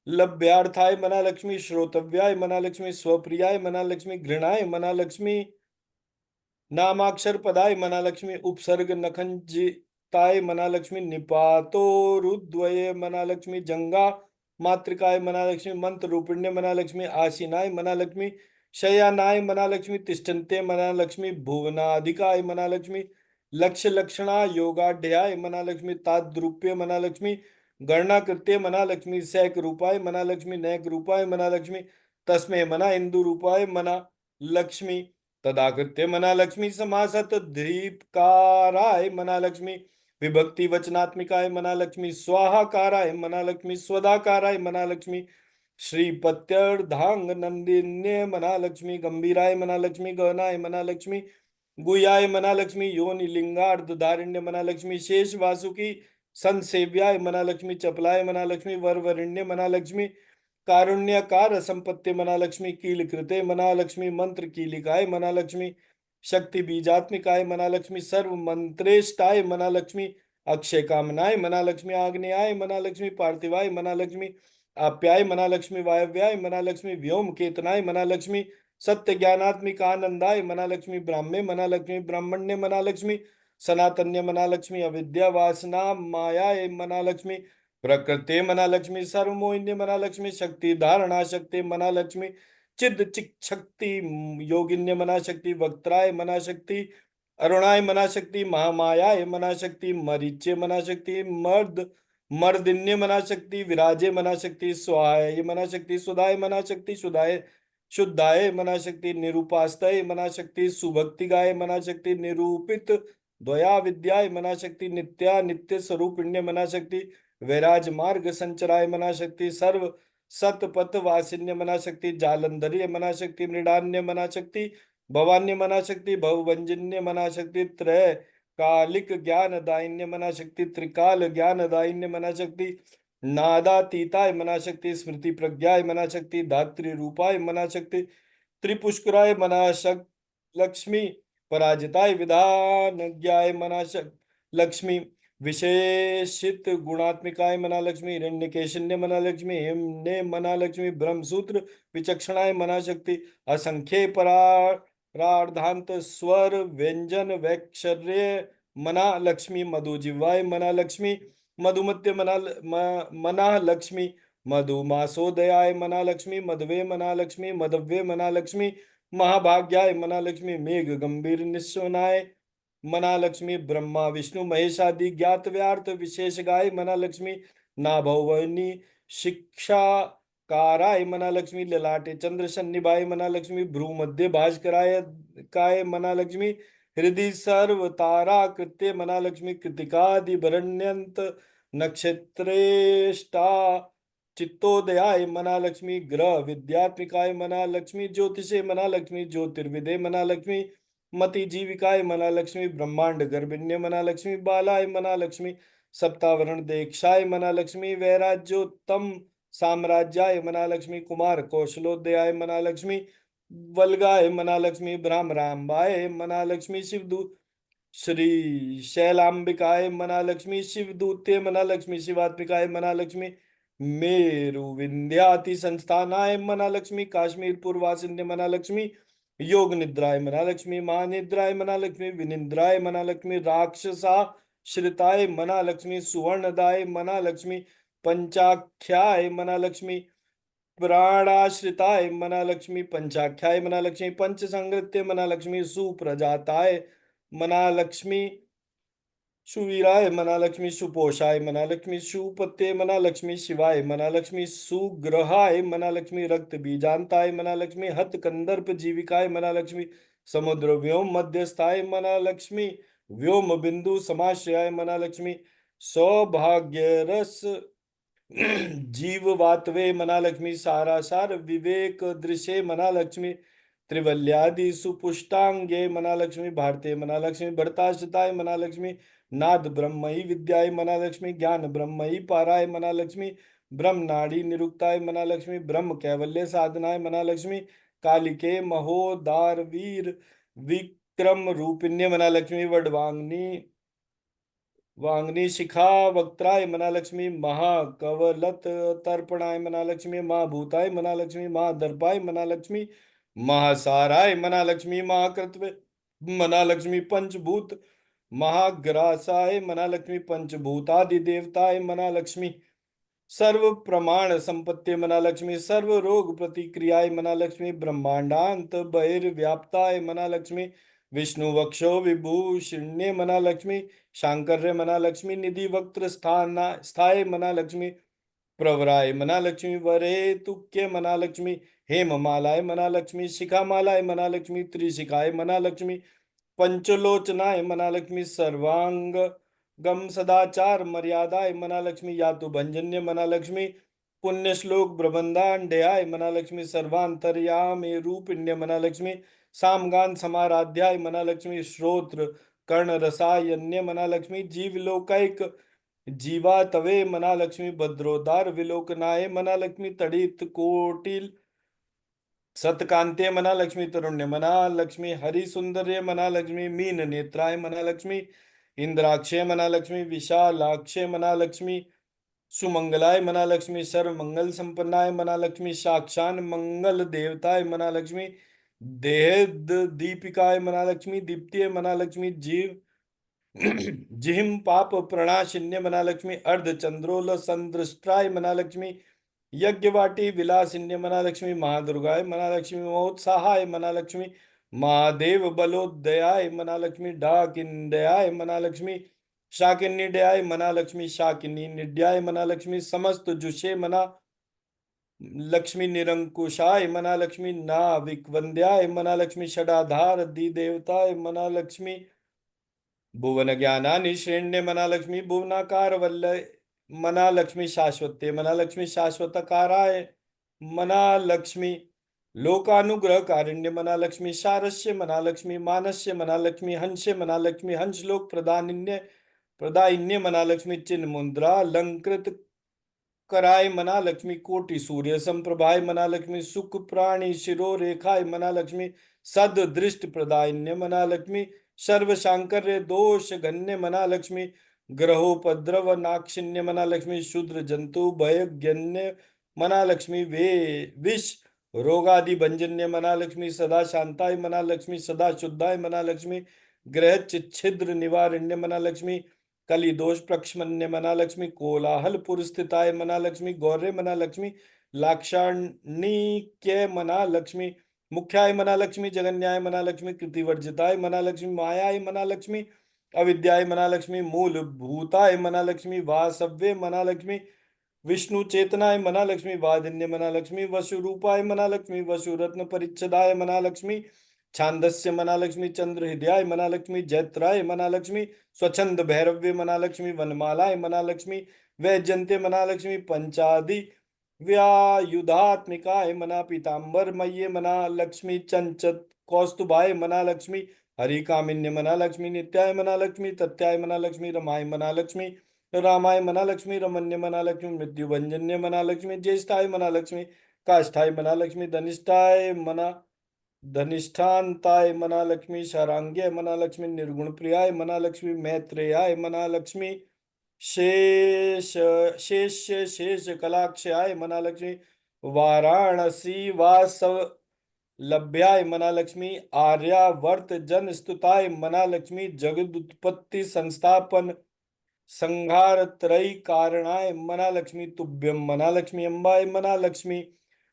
लभ्यार्थाय मनालक्ष्मी, श्रोतव्याय मनालक्ष्मी, स्वप्रियाय मनालक्ष्मी, घृणाय मनालक्ष्मी, नामाक्षर पदाय मनालक्ष्मी, उपसर्ग नखंजिताय मनालक्ष्मी, निपातो रुद्वये मनालक्ष्मी, जंगा मातृकाय मनालक्ष्मी, मंत्र रूपिण्य मनालक्ष्मी, आसीनाय मनालक्ष्मी, शयनाय मनालक्ष्मी, तिष्ठन्ते मनालक्ष्मी, भुवनाधिकाय मनालक्ष्मी, लक्ष्य लक्षणा योगाढ्याय मनालक्ष्मी, ताद्रूप्य मनालक्ष्मी, गणना कृत्य मनालक्ष्मी, सैक रूपाय मनालक्ष्मी, नैक रूपाय मनालक्ष्मी, तस्मै मना इंदु रूपाय मना लक्ष्मी, तदाकृत्य मनालक्ष्मी, समासत दीपकाराय मनालक्ष्मी, विभक्ति वचनात्मिकाय मनालक्ष्मी, स्वाहाकाराय मनालक्ष्मी, स्वदाकाराय मनालक्ष्मी, श्रीपत्यर्धांग नंदिन्य मनालक्ष्मी, गंभीराय मनालक्ष्मी, गहनाय मनालक्ष्मी, गुयाय मनालक्ष्मी, योनि लिंगार्ध दारिण्य मनालक्ष्मी, शेष वासुकी संसेव्याय मनालक्ष्मी, चपलाय मनालक्ष्मी, वरवरिण्य मनालक्ष्मी, कारुण्यकार संपत्ति मनालक्ष्मी, कीलकृते मनालक्ष्मी, मंत्र कीलिकाय मनालक्ष्मी, शक्ति बीजात्मिकाय मनालक्ष्मी, सर्व मंत्रेष्टाय मनालक्ष्मी, अक्षय कामनाय मनालक्ष्मी, आग्नेयाय मनालक्ष्मी, पार्थिवाय मनालक्ष्मी, आप्याय मनालक्ष्मी, वायव्याय मनालक्ष्मी, व्योम केतनाय मनालक्ष्मी, सत्य ज्ञानात्मिक आनंदाय मनालक्ष्मी, ब्राह्मे मनालक्ष्मी, ब्राह्मण्य मनालक्ष्मी, सनातन्य मनालक्ष्मी, अविद्या वासना मायाय मनालक्ष्मी, प्रकृते मनालक्ष्मी, सर्वमोहिन्य मनालक्ष्मी, शक्ति धारणा शक्ति मनालक्ष्मी, चिद चिक शक्ति योगिन्य मनाशक्ति, वक्त्राय मनाशक्ति, अरुणाय मनाशक्ति, महामायाय मनाशक्ति, मरीच्य मनाशक्ति, मर्दिन्य मनाशक्ति, विराजे मनाशक्ति, स्वाहाय मनाशक्ति, सुधाय मनाशक्ति, शुद्धाय शुद्धाय मनाशक्ति, निरूपास्तय मनाशक्ति, सुभक्तिगाय मनाशक्ति, निरूपित द्वया विद्याय मनाशक्ति, नित्या नित्य स्वरूपिण्य मनाशक्ति, वैराज मार्ग संचराय मनाशक्ति, सर्व सतपथ वासिन्य मनाशक्ति, जालंधर्य मनाशक्ति, मृडान्य मनाशक्ति, भवान्य मनाशक्ति, भवभंजन्य मनाशक्ति, त्रय कालिक ज्ञान दायिन्य मनाशक्ति, त्रिकाल ज्ञान दायिन्य मनाशक्ति, नादातीताय मनाशक्ति, स्मृति प्रज्ञाय मनाशक्ति, धात्री रूपाय मनाशक्ति, त्रिपुष्कराय मनाशक लक्ष्मी, पराजिताय विधान ज्ञाय मनाशक लक्ष्मी, विशेषित गुणात्मिकाय मनालक्ष्मी, हिरण्यकेशिन्य मनालक्ष्मी, हेमने मनालक्ष्मी, ब्रह्मसूत्र विचक्षणाय मनाशक्ति, असंख्य परार्धांत स्वर व्यंजन वैक्षर्य मनालक्ष्मी, मधुजिह्वाय मनालक्ष्मी, मधुमत्य मनालक्ष्मी, मधुमासोदयाय मनालक्ष्मी, मधवे मनालक्ष्मी, मधव्य मनालक्ष्मी, महाभाग्याय मनालक्ष्मी, मेघ गंभीर निस्वनाय मनालक्ष्मी, ब्रह्मा विष्णु महेशादि ज्ञात व्यार्थ विशेष गाय मनालक्ष्मी, नाभवनी शिक्षा काराय मनालक्ष्मी, ललाटे चंद्र सन्निभाय मनालक्ष्मी, भ्रू मध्य भास्कराय काय मनालक्ष्मी, हृदय सर्व तारा कृत्य मनालक्ष्मी, कृतिकादि भरण्यंत नक्षत्रेष्टा चित्तोदयाय मनालक्ष्मी, ग्रह विद्यात्मिकाय मनालक्ष्मी, ज्योतिषे मनालक्ष्मी, ज्योतिर्विदे मनालक्ष्मी, मति जीविकाय मनालक्ष्मी, ब्रह्मांड गर्भिण्य मनालक्ष्मी, बालाय मनालक्ष्मी, सप्तावरण देक्षाय मनालक्ष्मी, वैराज्योत्तम साम्राज्याय मनालक्ष्मी, कुमार कौशलोदयाय मनालक्ष्मी, वल्गाय मनालक्ष्मी, भ्रामराम्बाय मनालक्ष्मी, श्री शैलांबिकाय मनालक्ष्मी, शिवदूते मनालक्ष्मी, शिवात्मिकाय मनालक्ष्मी, मेरु विंध्याति संस्थानाय मनालक्ष्मी, काश्मीर पूर्वासिन्य मनालक्ष्मी, योग निद्राय मनालक्ष्मी, महानिद्राय मनालक्ष्मी, विनिद्राय मनालक्ष्मी, राक्षसा श्रिताय मनालक्ष्मी, सुवर्णदाय मनालक्ष्मी, पंचाख्याय मनालक्ष्मी, प्राणाश्रिताय मनालक्ष्मी, पंचाख्याय मनालक्ष्मी, पंच संगृत्य मनालक्ष्मी, सुप्रजाताय मनालक्ष्मी, सुवीराय मनालक्ष्मी, सुपोषाय मनालक्ष्मी, सुपत्ये मनालक्ष्मी, शिवाय मनालक्ष्मी, सुग्रहाय मनालक्ष्मी, रक्त बीजांताय मनालक्ष्मी, हत कंदर्प जीविकाय मनालक्ष्मी, समुद्र व्योम मध्यस्थाय मनालक्ष्मी, व्योम बिंदु समाश्रयाय मनालक्ष्मी, सौभाग्य रस जीव वातवे मनालक्ष्मी, सारासार विवेक दृशे मनालक्ष्मी, त्रिवल्यादि सुपुष्टांगे मनालक्ष्मी, भारतीय मनालक्ष्मी, भरताश्रिताय मनालक्ष्मी, नाद ब्रह्मई विद्याय मनालक्ष्मी, ज्ञान ब्रह्मई पाराय मनालक्ष्मी, ब्रह्म नाड़ी निरुक्ताय मनालक्ष्मी, ब्रह्म कैवल्य साधनाय मनालक्ष्मी, कालिके महोदार वीर विक्रम रूपिण्य मना लक्ष्मी वडवांगनी वांगनी शिखा वक्त्राय मना लक्ष्मी महाकवलत तर्पणाय मना लक्ष्मी महाभूताय मना लक्ष्मी महादर्पाय मना लक्ष्मी महासाराय मना लक्ष्मी महाकृत्वे मना लक्ष्मी पंचभूत महाग्रासाय मना लक्ष्मी पंचभूतादि देवताय मना लक्ष्मी सर्व प्रमाण संपत्ति मना लक्ष्मी सर्व रोग प्रतिक्रियाय मना लक्ष्मी ब्रह्मांडांत बहिर्व्याप्ताय मना लक्ष्मी विष्णु वक्षो विभूषिण्य मना लक्ष्मी शांकर्य मना लक्ष्मी निधि वक्त्र स्थान स्थाय मना लक्ष्मी प्रवराय मना लक्ष्मी वरे तुक्य मना लक्ष्मी हेममालाय मना लक्ष्मी शिखामालाय मना लक्ष्मी त्रिशिखाय मना लक्ष्मी पंचलोचनाय मना लक्ष्मी सर्वांग गम सदाचार मर्यादाय मना लक्ष्मी यातु भंजन्य मना लक्ष्मी पुण्य श्लोक प्रबंधांड्याय मना लक्ष्मी सर्वांतर्यामे रूपिण्य मना लक्ष्मी सामगान समाराध्याय मना लक्ष्मी श्रोत्र कर्ण रसायन्य मना लक्ष्मी जीवलोकैक जीवा तवे मना लक्ष्मी भद्रोदार विलोकनाय मना लक्ष्मी तड़ित कोटिल सतकांते मना लक्ष्मी तरुण्य मना लक्ष्मी हरि सुंदर्य मना लक्ष्मी मीन नेत्राय मना लक्ष्मी इंद्राक्षय मना लक्ष्मी विशालाक्षय मना लक्ष्मी सुमंगलाय मना लक्ष्मी सर्व मंगल संपन्नाय मना लक्ष्मी साक्षान मंगल देवताय मना लक्ष्मी देह दीपिकाय मना लक्ष्मी दीप्तिय मना लक्ष्मी जीव जिहिम पाप प्रणाशिन्य मना लक्ष्मी अर्ध चंद्रोल संदृष्टाय मना लक्ष्मी यज्ञवाटी विलासिन्य मना लक्ष्मी महादुर्गाय मना लक्ष्मी महोत्साहाय मना लक्ष्मी महादेव बलोदयाय मना लक्ष्मी डाकिंदयाय मना लक्ष्मी शाकिन्निड्याय मना लक्ष्मी शाकिनी निड्याय मना लक्ष्मी समस्त जुषे मना लक्ष्मी निरंकुशाय मना लक्ष्मी नाविक वंद्याय मना लक्ष्मी षडाधार दी देवताय मना लक्ष्मी भुवन ज्ञानानि श्रेण्य मना लक्ष्मी भुवनाकार वल्लय मना लक्ष्मी शाश्वते मना लक्ष्मी शाश्वतकाराय मना लक्ष्मी लोकानुग्रह कारिण्य मना लक्ष्मी शारस्य मना लक्ष्मी मानस्य मना लक्ष्मी हंस्य मना लक्ष्मी हंस लोक प्रदानिन्य प्रदायिन्य मना लक्ष्मी चिन्ह मुद्रा अलंकृत कराय मना लक्ष्मी कोटि सूर्य संप्रभाय मना लक्ष्मी सुख प्राणी शिरो रेखाय मना लक्ष्मी सद दृष्ट प्रदायिन्य मना लक्ष्मी सर्व शांकर्य दोष गण्य मना लक्ष्मी ग्रहोपद्रव नाक्षिण्य मना लक्ष्मी शूद्र जंतु भयज्ञन्य मना लक्ष्मी वे विष रोगादि भंजन्य मना लक्ष्मी सदा शांताय मना लक्ष्मी सदा शुद्धाय मना लक्ष्मी ग्रह छिद्र निवारण्य मना लक्ष्मी कली दोष प्रक्ष्मण्य मना लक्ष्मी कोलाहल पुरस्थिताय मना लक्ष्मी गौर्य मना लक्ष्मी लाक्षाणिक्य मना लक्ष्मी मुख्याय मना लक्ष्मी जगन्याय मना लक्ष्मी कृतिवर्जिताय मना लक्ष्मी मायाय मना लक्ष्मी अविद्याय मना लक्ष्मी मूल भूताय मना लक्ष्मी वासव्य मना लक्ष्मी विष्णु चेतनाय मना लक्ष्मी वादिन्य मना लक्ष्मी वसुरूपाय मना लक्ष्मी वसुरत्न परिच्छदाय मना लक्ष्मी छांदस्य मना लक्ष्मी चंद्र हृदयाय मना लक्ष्मी जैत्राय मना लक्ष्मी स्वच्छंद भैरव्य मना लक्ष्मी वनमालाय मना लक्ष्मी वैजंत्य मना लक्ष्मी पंचादि व्यायुधात्मिकाय मना पीतांबर मय्ये मना लक्ष्मी चंचत कौस्तुभाय मना लक्ष्मी हरि कामिन्य मना लक्ष्मी नित्याय मना लक्ष्मी तत्याय मना लक्ष्मी रमाय मना लक्ष्मी रामाय मना लक्ष्मी रमन्य मना लक्ष्मी मृत्युभंजन्य मना लक्ष्मी ज्येष्ठाय मना लक्ष्मी काष्ठाय मना लक्ष्मी धनिष्ठाय मना धनिष्ठान्ताय मना लक्ष्मी शारांग्य मना लक्ष्मी निर्गुण प्रियाय मना लक्ष्मी मैत्रेयाय मना लक्ष्मी शेष शेष शेष कलाक्षयाय मना लक्ष्मी वाराणसी वासव लभ्याय मना लक्ष्मी आर्यावर्त जन स्तुताय मना लक्ष्मी जगद उत्पत्ति संस्थापन संहार त्रयी कारणाय मना लक्ष्मी तुभ्यं मना लक्ष्मी अम्बाय मना लक्ष्मी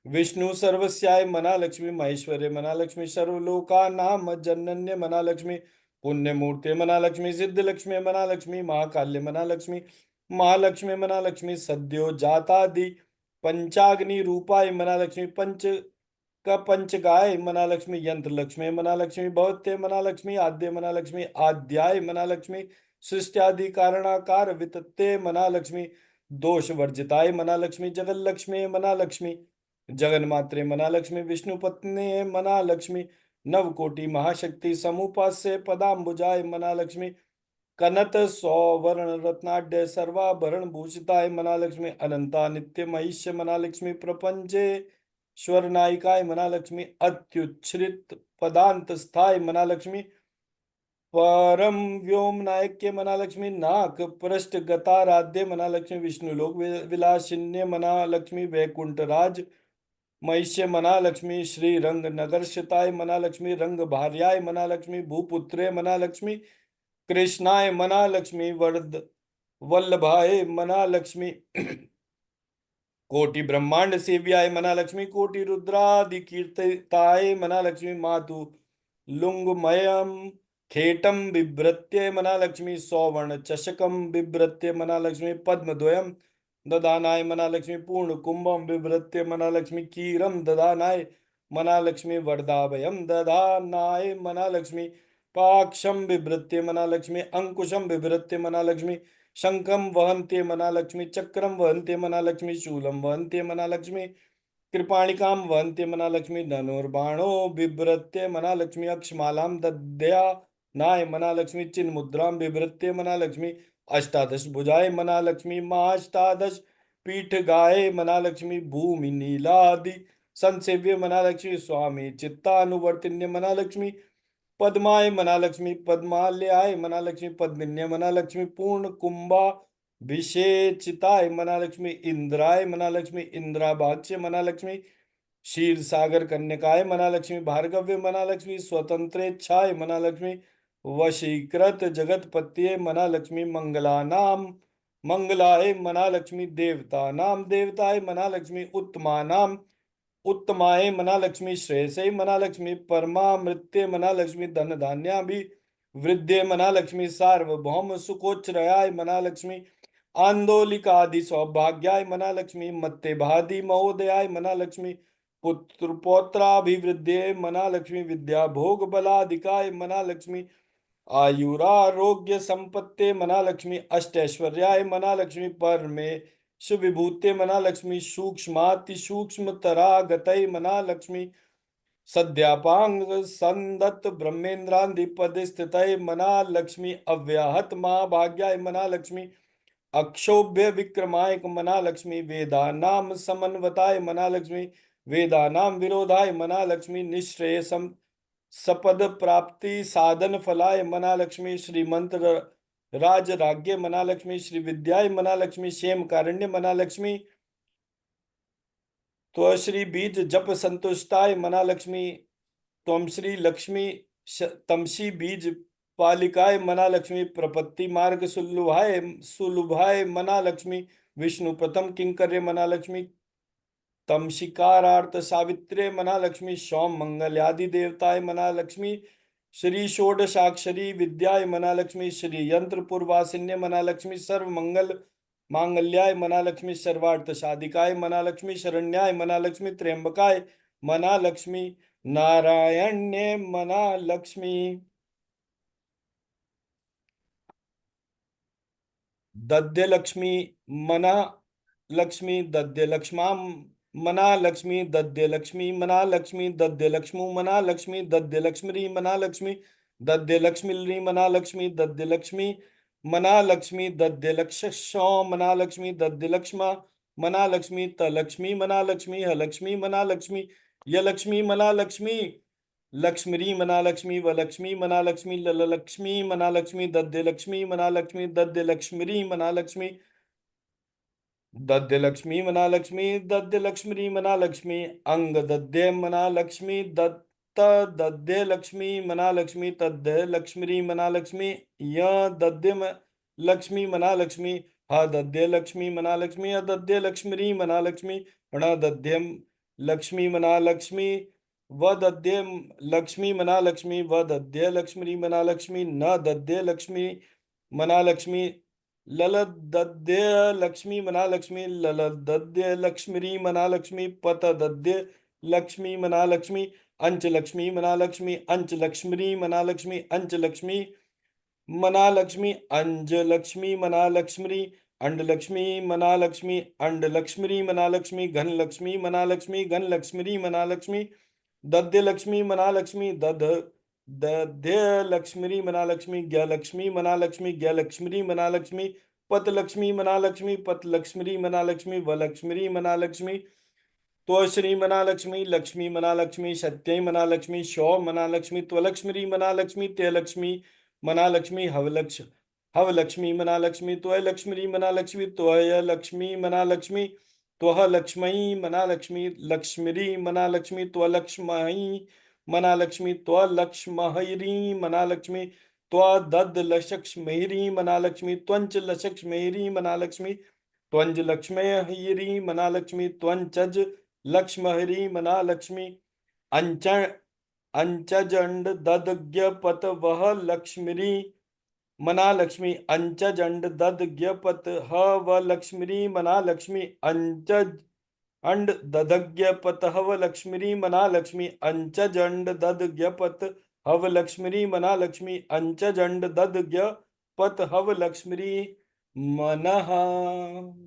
विष्णु सर्वस्याय मना लक्ष्मी महेश्वरे मना लक्ष्मी सर्वलोकानां जनन्य मना लक्ष्मी पुण्यमूर्ते मना लक्ष्मी सिद्ध लक्ष्मी मना लक्ष्मी महाकाल्य मना लक्ष्मी महालक्ष्मी मना लक्ष्मी सद्यो जातादि पंचाग्नि रूपाय मना लक्ष्मी पंच का पंचगाय मना लक्ष्मी यंत्र लक्ष्मी मना लक्ष्मी भवते मना लक्ष्मी आद्य मना लक्ष्मी आद्याय मना लक्ष्मी सृष्टि कारणाकार वितत्ते मना लक्ष्मी दोष वर्जिताय मना लक्ष्मी जगन लक्ष्मी मना लक्ष्मी जगन्मात्रे मना लक्ष्मी विष्णु पत्नी मना लक्ष्मी नवकोटि महाशक्ति समुपास्य पदाम्बुजाय मना लक्ष्मी कनत सौवर्ण रत्नाढ्य सर्वाभरण भूषिताय मना लक्ष्मी अनंता नित्य महिष्य मना लक्ष्मी प्रपंचे स्वर नायिकाय मना लक्ष्मी, अत्युच्छ्रित पदांत स्थाय मना लक्ष्मी, परम व्योम नायक्य मना लक्ष्मी, नाक पृष्ठ गताराध्य मना लक्ष्मी, विष्णु लोक विलासिन्य मना लक्ष्मी, वैकुंठ राज महिष्य मना लक्ष्मी, श्री रंग नगरश्यताय मना लक्ष्मी, रंग भार्याय मना लक्ष्मी, भूपुत्रे मना लक्ष्मी, कृष्णाय मना लक्ष्मी, वरद वल्लभाय मना लक्ष्मी, कोटि ब्रह्मांड सेव्याय मना लक्ष्मी, कोटि रुद्रादि कीर्तिताय मना लक्ष्मी, मातु लुंगमयम खेटम बिभ्रत्य मना लक्ष्मी, सौवर्ण चषकम बिभ्रत्य मना लक्ष्मी, पद्मद्वयम ददानाय मना लक्ष्मी, पूर्ण कुंभम बिभ्रत्य मना लक्ष्मी, कीरम ददानाय मना लक्ष्मी, वरदाभयम ददानाय मना लक्ष्मी, पाक्षम बिभ्रत्य मना लक्ष्मी, अंकुशम बिभ्रत्य मना लक्ष्मी, शंखम वहन्ते मना लक्ष्मी, चक्रम वहन्ते मना लक्ष्मी, शूलम वहन्ते मना लक्ष्मी, कृपाणिकां वहन्ते मना लक्ष्मी, धनुर्बाणो बिभ्रत्य मना लक्ष्मी, अक्षमालां दद्या नाय मना लक्ष्मी, चिन्मुद्रां बिभ्रत्य मना लक्ष्मी, अष्टादश भुजाय मना लक्ष्मी, महाष्टादश पीठ गाये मना लक्ष्मी, भूमि नीलादि संसेव्य मना लक्ष्मी, स्वामी चित्तानुवर्तिन्य मना लक्ष्मी, पद्माय मना लक्ष्मी, पद्मालयाय मना लक्ष्मी, पद्मिन्य मना लक्ष्मी, पूर्ण कुंभा विशेषिताय मना लक्ष्मी, इंद्राय मना लक्ष्मी, इंद्राभाक्ष्य मना लक्ष्मी, क्षीर सागर कन्यकाय मना लक्ष्मी, भार्गव्य मना लक्ष्मी, स्वतंत्रेच्छाय मना लक्ष्मी, वशीकृत जगतपत्ये मना लक्ष्मी, मंगलानाम मंगलाय मना लक्ष्मी, देवता नाम देवताय मना लक्ष्मी, उत्तमानाम उत्तमाय मना लक्ष्मी, श्रेयसे मना लक्ष्मी, परमामृत्य मना लक्ष्मी, धन धान्याभि वृद्धे मना लक्ष्मी, सार्वभौम सुखोच्चरयाय मना लक्ष्मी, आंदोलिकादि सौभाग्याय मना लक्ष्मी, मत्तेभादि महोदयाय मना लक्ष्मी, पुत्र पौत्राभिवृद्धे मना लक्ष्मी, विद्या भोग बलाधिकाय मना लक्ष्मी, आयुरारोग्य संपत्ते मना लक्ष्मी, अष्टैश्वर्याय मना लक्ष्मी, परमे सुविभूते मना लक्ष्मी, सूक्ष्माति सूक्ष्म तरागतय मना लक्ष्मी, सद्यापांग संदत्त ब्रह्मेन्द्रांधिपद स्थितय मना लक्ष्मी, अव्याहत महाभाग्याय मना लक्ष्मी, अक्षोभ्य विक्रमायक मना लक्ष्मी, वेदानाम समन्वताय मना लक्ष्मी, वेदानाम विरोधाय मना लक्ष्मी, निःश्रेयसम सपद प्राप्ति साधन फलाय मना लक्ष्मी, श्रीमंत राज राज्य मना लक्ष्मी, श्री विद्याय मना लक्ष्मी, क्षेम कारण्य मना लक्ष्मी, त्वश्री बीज जप संतुष्टाय मना लक्ष्मी, त्वम श्री लक्ष्मी तमसी बीज पालिकाय मना लक्ष्मी, प्रपत्ति मार्ग सुलभाय सुलभाय मना लक्ष्मी, विष्णु प्रथम किंकर्य मना लक्ष्मी, तमशिकारार्थ सावित्रे मना लक्ष्मी, सौम मंगल्यादि देवताय मना लक्ष्मी, श्री षोडशाक्षरी विद्याय मना लक्ष्मी, श्री यंत्र पूर्वासिन्य मना लक्ष्मी, सर्व मंगल मांगल्याय मना लक्ष्मी, सर्वार्थ साधिकाय मना लक्ष्मी, शरण्याय मना लक्ष्मी, त्र्यंबकाय मना लक्ष्मी, नारायण्य मना लक्ष्मी, दद्य लक्ष्मी मना लक्ष्मी, दद्य लक्ष्मा मना लक्ष्मी, दद्य लक्ष्मी मना लक्ष्मी, दद्य लक्ष्मु मना लक्ष्मी, दद्य लक्ष्मी मना लक्ष्मी, दद्य लक्ष्मी मना लक्ष्मी, दद्य लक्ष्मी मना लक्ष्मी, दद्य लक्ष्य मना लक्ष्मी, दद्य लक्ष्मा मना लक्ष्मी, तलक्ष्मी मना लक्ष्मी, हलक्ष्मी मना लक्ष्मी, यलक्ष्मी मना लक्ष्मी, लक्ष्मी मना लक्ष्मी, वलक्ष्मी मना लक्ष्मी, ललक्ष्मी मना लक्ष्मी, दद्य लक्ष्मी मना लक्ष्मी, दद्य लक्ष्मी मना लक्ष्मी, दद्य लक्ष्मी मना लक्ष्मी, दद्य लक्ष्मी मना लक्ष्मी, अंग दद्य मना लक्ष्मी, दत्त दद्य लक्ष्मी मना लक्ष्मी, तद्य लक्ष्मी मना लक्ष्मी, य दद्य लक्ष्मी मना लक्ष्मी, ह दद्य लक्ष्मी मना लक्ष्मी, अदद्य लक्ष्मी मना लक्ष्मी, ण दद्य लक्ष्मी मना लक्ष्मी, व दद्य लक्ष्मी मना लक्ष्मी, व दद्य लक्ष्मी मना लक्ष्मी, न दद्य लक्ष्मी मना लक्ष्मी, ललदद्य लक्ष्मी मना लक्ष्मी, ललदद्य लक्ष्मी मना लक्ष्मी, पत दद्य लक्ष्मी मना लक्ष्मी, अंच लक्ष्मी मना लक्ष्मी, अंच लक्ष्मी मना लक्ष्मी, अंच लक्ष्मी मना लक्ष्मी, अंज लक्ष्मी मना लक्ष्मी, अंड लक्ष्मी मना लक्ष्मी, अंड लक्ष्मी मना लक्ष्मी, घन लक्ष्मी मना लक्ष्मी, घन लक्ष्मी मना लक्ष्मी, दद्य लक्ष्मी मना लक्ष्मी, दध्य लक्ष्मी मना लक्ष्मी, ज्ञ लक्ष्मी मना लक्ष्मी, ज्ञ लक्ष्मी मना लक्ष्मी, पत लक्ष्मी मना लक्ष्मी, पत लक्ष्मी मना लक्ष्मी, व लक्ष्मी मना लक्ष्मी, तो श्री मना लक्ष्मी, लक्ष्मी मना लक्ष्मी, सत्य मना लक्ष्मी, शौ मना लक्ष्मी, त्वलक्ष्मी मना लक्ष्मी, ते लक्ष्मी मना लक्ष्मी, हव लक्ष्मी मना लक्ष्मी, त्वय लक्ष्मी मना लक्ष्मी, त्वय लक्ष्मी मना लक्ष्मी, त्वह लक्ष्मी मना लक्ष्मी, लक्ष्मी मना लक्ष्मी, त्वलक्ष्मी मना लक्ष्मी, त्वलक्ष्मरी मना लक्ष्मी, त्वदद लक्ष्मीरी मना लक्ष्मी, त्वंच लक्ष्मीरी मना लक्ष्मी, त्वंज लक्ष्मी मना लक्ष्मी, त्वंचज लक्ष्महरी मना लक्ष्मी, अंच अंचजंड ददज्ञपत वह लक्ष्मीरी मना लक्ष्मी, अंचजंड ददज्ञपत ह व लक्ष्मीरी मना लक्ष्मी, अंचज अंड ददज्ञपत हव लक्ष्मीरी मना लक्ष्मी, अंचजंड ददज्ञपत हव लक्ष्मीरी मना लक्ष्मी, अंचजंड ददज्ञपत हव लक्ष्मीरी मनः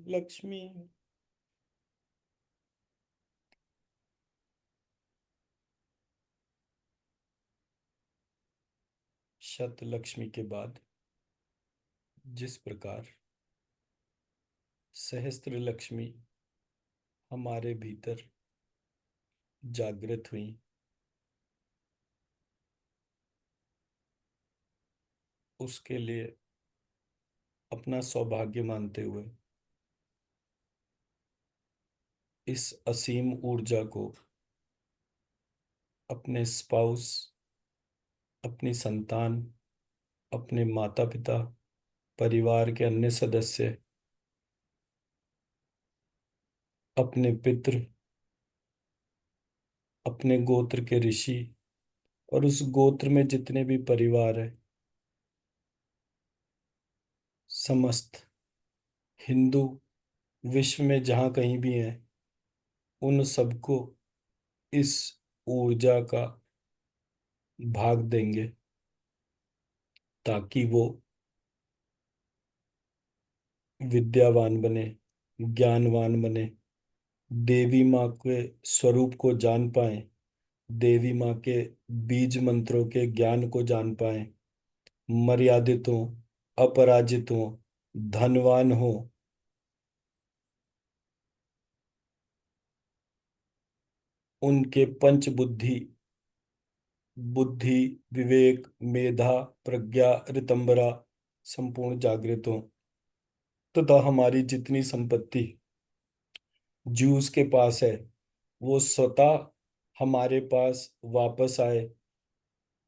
लक्ष्मी। शत लक्ष्मी के बाद जिस प्रकार सहस्त्र लक्ष्मी हमारे भीतर जागृत हुई, उसके लिए अपना सौभाग्य मानते हुए इस असीम ऊर्जा को अपने स्पाउस, अपनी संतान, अपने माता पिता, परिवार के अन्य सदस्य, अपने पितृ, अपने गोत्र के ऋषि और उस गोत्र में जितने भी परिवार है, समस्त हिंदू विश्व में जहाँ कहीं भी हैं, उन सबको इस ऊर्जा का भाग देंगे ताकि वो विद्यावान बने, ज्ञानवान बने, देवी माँ के स्वरूप को जान पाए, देवी माँ के बीज मंत्रों के ज्ञान को जान पाए, मर्यादित हो, अपराजित हो, धनवान हो, उनके पंच बुद्धि, बुद्धि, विवेक, मेधा, प्रज्ञा, ऋतंबरा संपूर्ण जागृत हो, तथा हमारी जितनी संपत्ति जूस के पास है वो स्वतः हमारे पास वापस आए।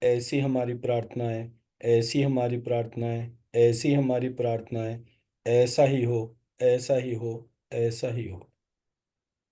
ऐसी हमारी प्रार्थना है, ऐसी हमारी प्रार्थना है, ऐसी हमारी प्रार्थना है। ऐसा ही हो, ऐसा ही हो, ऐसा ही हो।